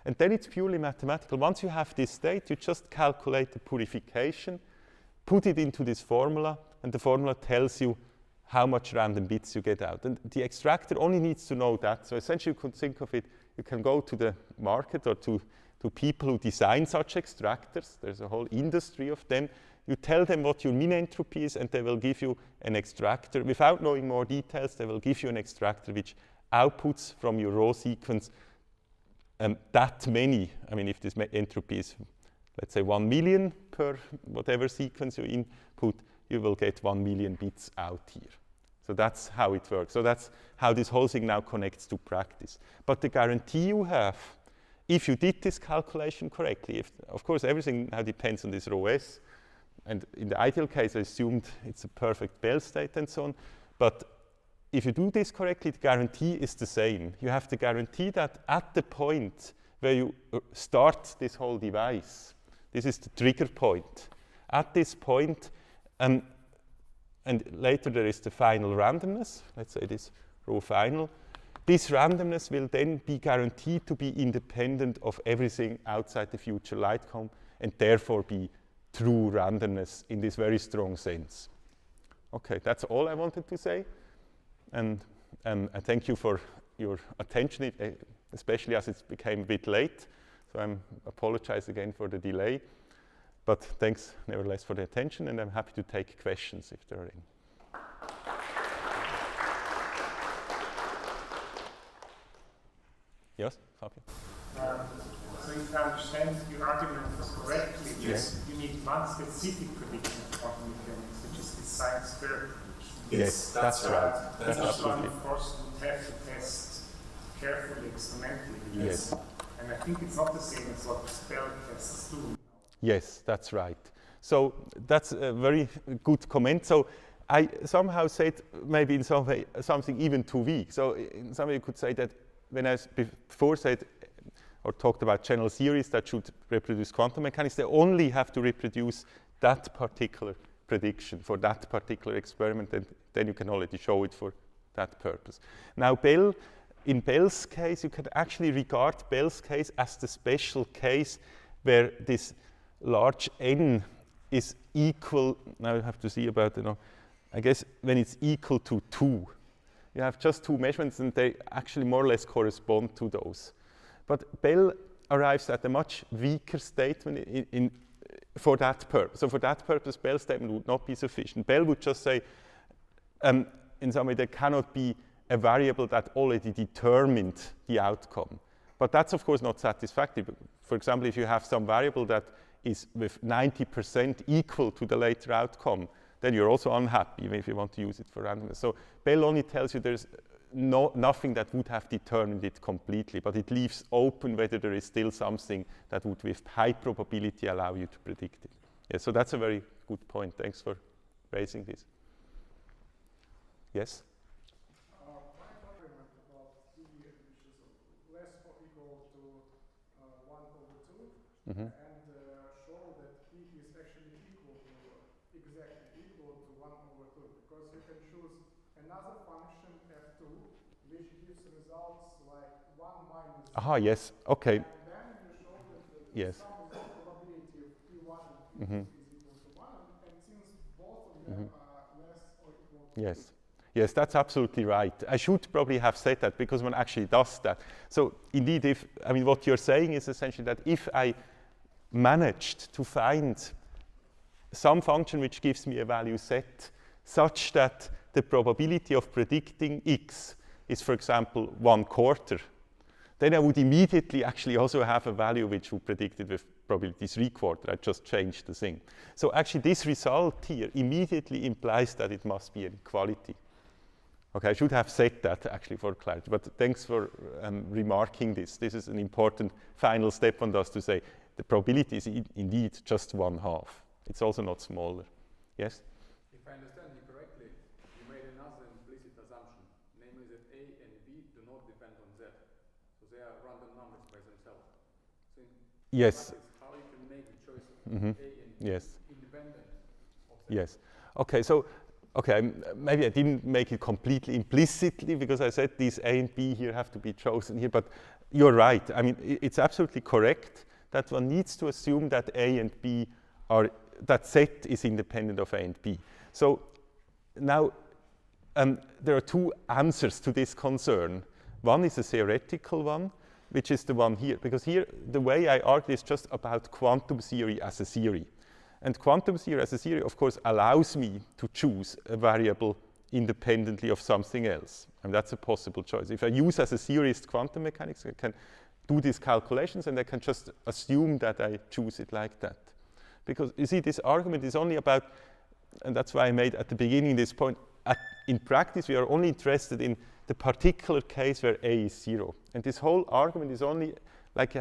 And then it's purely mathematical. Once you have this state, you just calculate the purification, put it into this formula, and the formula tells you how much random bits you get out. And the extractor only needs to know that. So essentially you could think of it, you can go to the market or to people who design such extractors. There's a whole industry of them. You tell them what your mean entropy is, and they will give you an extractor. Without knowing more details, they will give you an extractor which outputs from your raw sequence that many. I mean, if this entropy is, let's say, 1 million per whatever sequence you input, you will get 1 million bits out here. So that's how it works. So that's how this whole thing now connects to practice. But the guarantee you have, if you did this calculation correctly, of course everything now depends on this rho S, and in the ideal case I assumed it's a perfect Bell state and so on, but if you do this correctly, the guarantee is the same. You have the guarantee that at the point where you start this whole device, this is the trigger point. At this point, and later there is the final randomness, let's say this rho final. This randomness will then be guaranteed to be independent of everything outside the future light cone, and therefore be true randomness in this very strong sense. Okay, that's all I wanted to say. And I thank you for your attention, especially as it became a bit late. So I apologize again for the delay. But thanks nevertheless for the attention, and I'm happy to take questions if there are any. Yes, Fabio? So if I understand your argument correctly, Yes. you need one specific prediction of quantum mechanics, which is the science square prediction. Yes, that's right. That's This one, absolutely. of course, would have to test carefully, experimentally. Yes. And I think it's not the same as what spell tests do. Yes, that's right. So that's a very good comment. So I somehow said maybe in some way something even too weak. So in some way you could say that when I before said or talked about general theories that should reproduce quantum mechanics, they only have to reproduce that particular prediction for that particular experiment, and then you can already show it for that purpose. Now in Bell's case, you can actually regard Bell's case as the special case where this large n is equal, now you have to see about, I guess when it's equal to 2. You have just two measurements and they actually more or less correspond to those. But Bell arrives at a much weaker statement for that purpose. So for that purpose, Bell's statement would not be sufficient. Bell would just say, in some way, there cannot be a variable that already determined the outcome. But that's, of course, not satisfactory. For example, if you have some variable that is with 90% equal to the later outcome, then you're also unhappy if you want to use it for randomness. So Bell only tells you there's nothing that would have determined it completely, but it leaves open whether there is still something that would with high probability allow you to predict it. Yeah, so that's a very good point. Thanks for raising this. Yes? My argument about P, which is less or equal to 1/2, and show that P is actually exactly equal to 1/2, because you can choose another function f2, which gives results like 1 minus. Aha, yes, okay. And then you show that the Yes. sum of the probability of P1 and P2 is equal to 1, and since both of them are less or equal to 2. Yes. Yes, that's absolutely right. I should probably have said that because one actually does that. So indeed, what you're saying is essentially that if I managed to find some function which gives me a value set such that the probability of predicting x is, for example, 1/4, then I would immediately actually also have a value which would predict it with probability 3/4. I just changed the thing. So actually this result here immediately implies that it must be an equality. Okay, I should have said that actually for clarity, but thanks for remarking this. This is an important final step on us to say the probability is indeed just 1/2. It's also not smaller. Yes? If I understand you correctly, you made another implicit assumption, namely that A and B do not depend on Z. So they are random numbers by themselves. So Yes. how you can make the choice of A and B Yes. independent of Z. Yes. Okay, so maybe I didn't make it completely implicitly because I said these A and B here have to be chosen here, but you're right. I mean, it's absolutely correct that one needs to assume that A and B are, that Z is independent of A and B. So now there are two answers to this concern. One is a theoretical one, which is the one here, because here the way I argue is just about quantum theory as a theory. And quantum theory as a theory, of course, allows me to choose a variable independently of something else. And that's a possible choice. If I use as a theorist quantum mechanics, I can do these calculations and I can just assume that I choose it like that. Because you see, this argument is only about, and that's why I made at the beginning this point, in practice we are only interested in the particular case where A is 0. And this whole argument is only like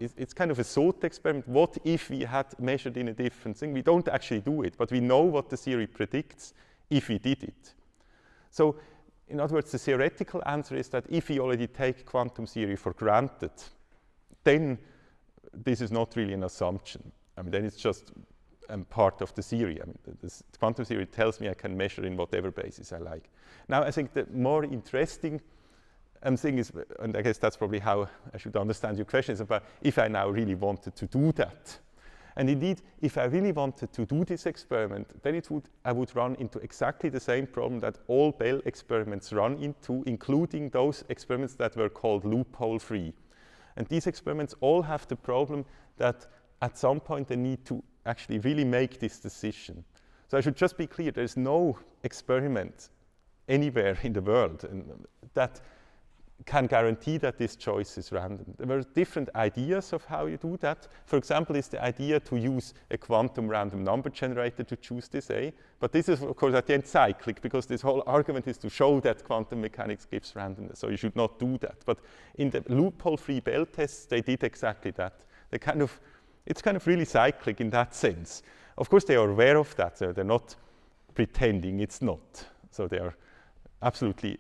it's kind of a thought experiment. What if we had measured in a different thing? We don't actually do it, but we know what the theory predicts if we did it. So, in other words, the theoretical answer is that if we already take quantum theory for granted, then this is not really an assumption. I mean, then it's just part of the theory. I mean, the quantum theory tells me I can measure in whatever basis I like. Now, I think the more interesting thing is, and I guess that's probably how I should understand your question, is about if I now really wanted to do that. And indeed, if I really wanted to do this experiment, then I would run into exactly the same problem that all Bell experiments run into, including those experiments that were called loophole-free. And these experiments all have the problem that at some point they need to actually really make this decision. So I should just be clear, there's no experiment anywhere in the world that can guarantee that this choice is random. There were different ideas of how you do that. For example, is the idea to use a quantum random number generator to choose this A. But this is, of course, at the end cyclic, because this whole argument is to show that quantum mechanics gives randomness. So you should not do that. But in the loophole-free Bell tests, they did exactly that. It's kind of really cyclic in that sense. Of course, they are aware of that. So they're not pretending it's not. So they are absolutely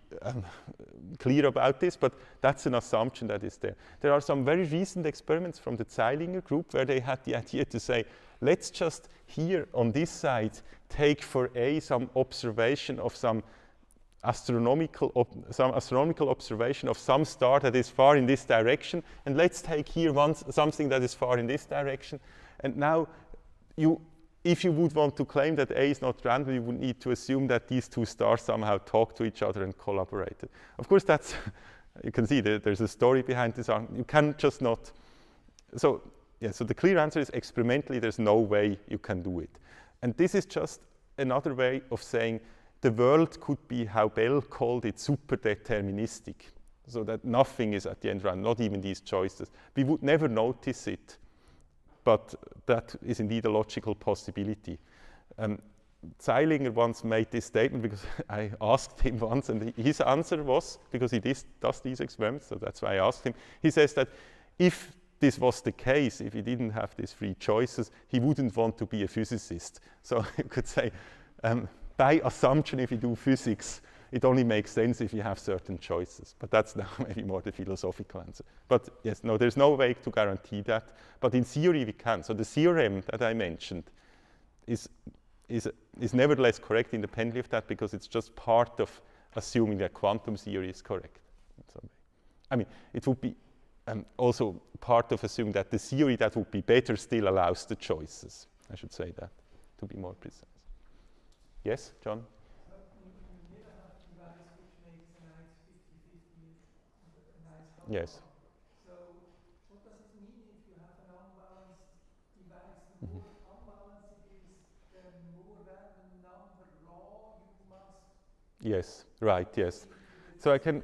clear about this, but that's an assumption that is there. There are some very recent experiments from the Zeilinger group where they had the idea to say, let's just here on this side take for A some observation of some astronomical observation of some star that is far in this direction, and let's take here something that is far in this direction. And now if you would want to claim that A is not random, you would need to assume that these two stars somehow talk to each other and collaborated. Of course, that's, you can see there's a story behind this. You can just not. So the clear answer is experimentally, there's no way you can do it. And this is just another way of saying the world could be, how Bell called it, super deterministic. So that nothing is at the end random, not even these choices. We would never notice it. But that is indeed a logical possibility. Zeilinger once made this statement because I asked him once, and his answer was, because he does these experiments, so that's why I asked him, he says that if this was the case, if he didn't have these free choices, he wouldn't want to be a physicist. So you could say, by assumption, if you do physics, it only makes sense if you have certain choices. But that's now maybe more the philosophical answer. But yes, no, there's no way to guarantee that. But in theory, we can. So the theorem that I mentioned is nevertheless correct independently of that, because it's just part of assuming that quantum theory is correct. I mean, it would be also part of assuming that the theory that would be better still allows the choices. I should say that, to be more precise. Yes, John? Yes. So what does it mean if you have an unbalanced device? The more unbalanced it is, the more random number raw you must... Yes, right, yes. So I can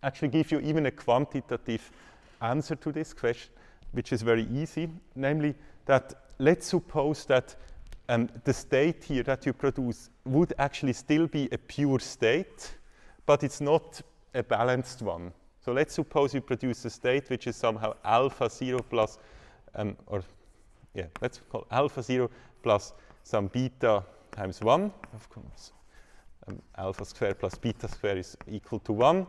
actually give you even a quantitative answer to this question, which is very easy, namely that let's suppose that the state here that you produce would actually still be a pure state, but it's not a balanced one. So let's suppose you produce a state which is somehow alpha 0 plus, let's call alpha 0 plus some beta times 1, of course. Alpha square plus beta square is equal to 1.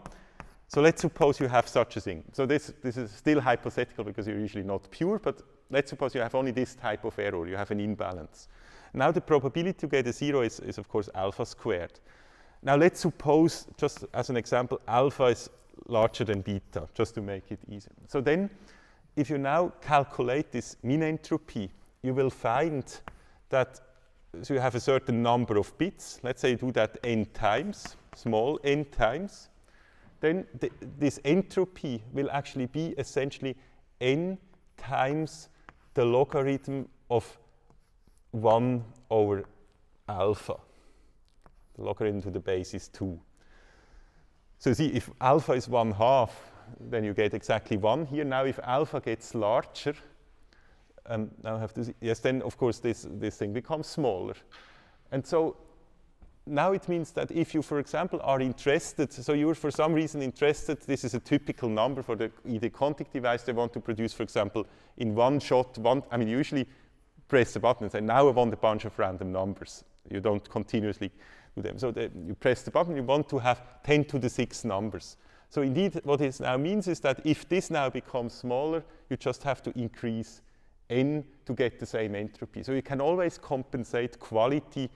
So let's suppose you have such a thing. So this is still hypothetical because you're usually not pure, but let's suppose you have only this type of error. You have an imbalance. Now the probability to get a 0 is of course alpha squared. Now let's suppose, just as an example, alpha is larger than beta, just to make it easy. So then, if you now calculate this mean entropy, you will find that so you have a certain number of bits. Let's say you do that n times, small n times. Then this entropy will actually be essentially n times the logarithm of 1 over alpha. The logarithm to the base is 2. So you see, if alpha is 1/2, then you get exactly 1 here. Now if alpha gets larger, now I have to see, yes, then of course this thing becomes smaller. And so now it means that if you, for example, are interested, so you're for some reason interested, this is a typical number for the either quantic device they want to produce, for example, in one shot, you usually press a button and say, now I want a bunch of random numbers. You don't continuously do them. So you press the button, you want to have 10 to the 6 numbers. So indeed, what this now means is that if this now becomes smaller, you just have to increase n to get the same entropy. So you can always compensate quality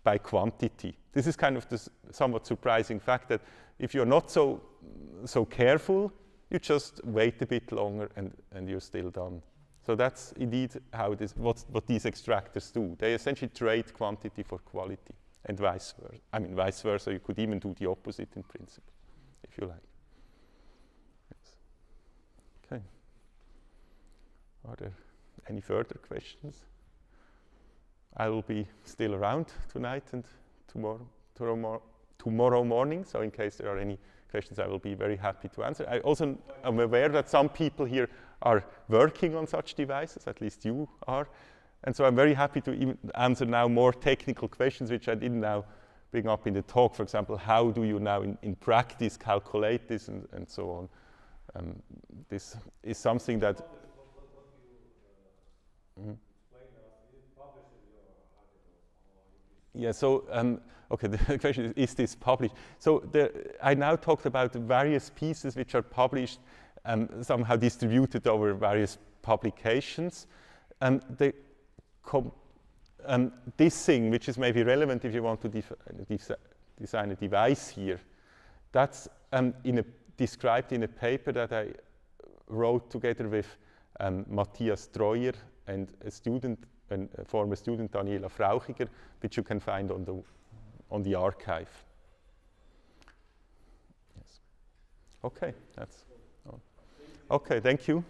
by quantity. This is kind of the somewhat surprising fact that if you're not so careful, you just wait a bit longer and you're still done. So that's indeed how what these extractors do. They essentially trade quantity for quality, and vice versa. Vice versa, you could even do the opposite in principle, if you like. Yes. Okay. Are there any further questions? I will be still around tonight and tomorrow morning, so in case there are any questions, I will be very happy to answer. I also am aware that some people here are working on such devices, at least you are, and so I'm very happy to even answer now more technical questions which I didn't now bring up in the talk. For example, how do you now in practice calculate this and so on. This is something that... Yeah, so, okay, the question is this published? So I now talked about various pieces which are published and somehow distributed over various publications. This thing, which is maybe relevant if you want to design a device here, that's described in a paper that I wrote together with Matthias Treuer and a former student, Daniela Frauchiger, which you can find on the archive. Yes. Okay, that's all. Okay, thank you.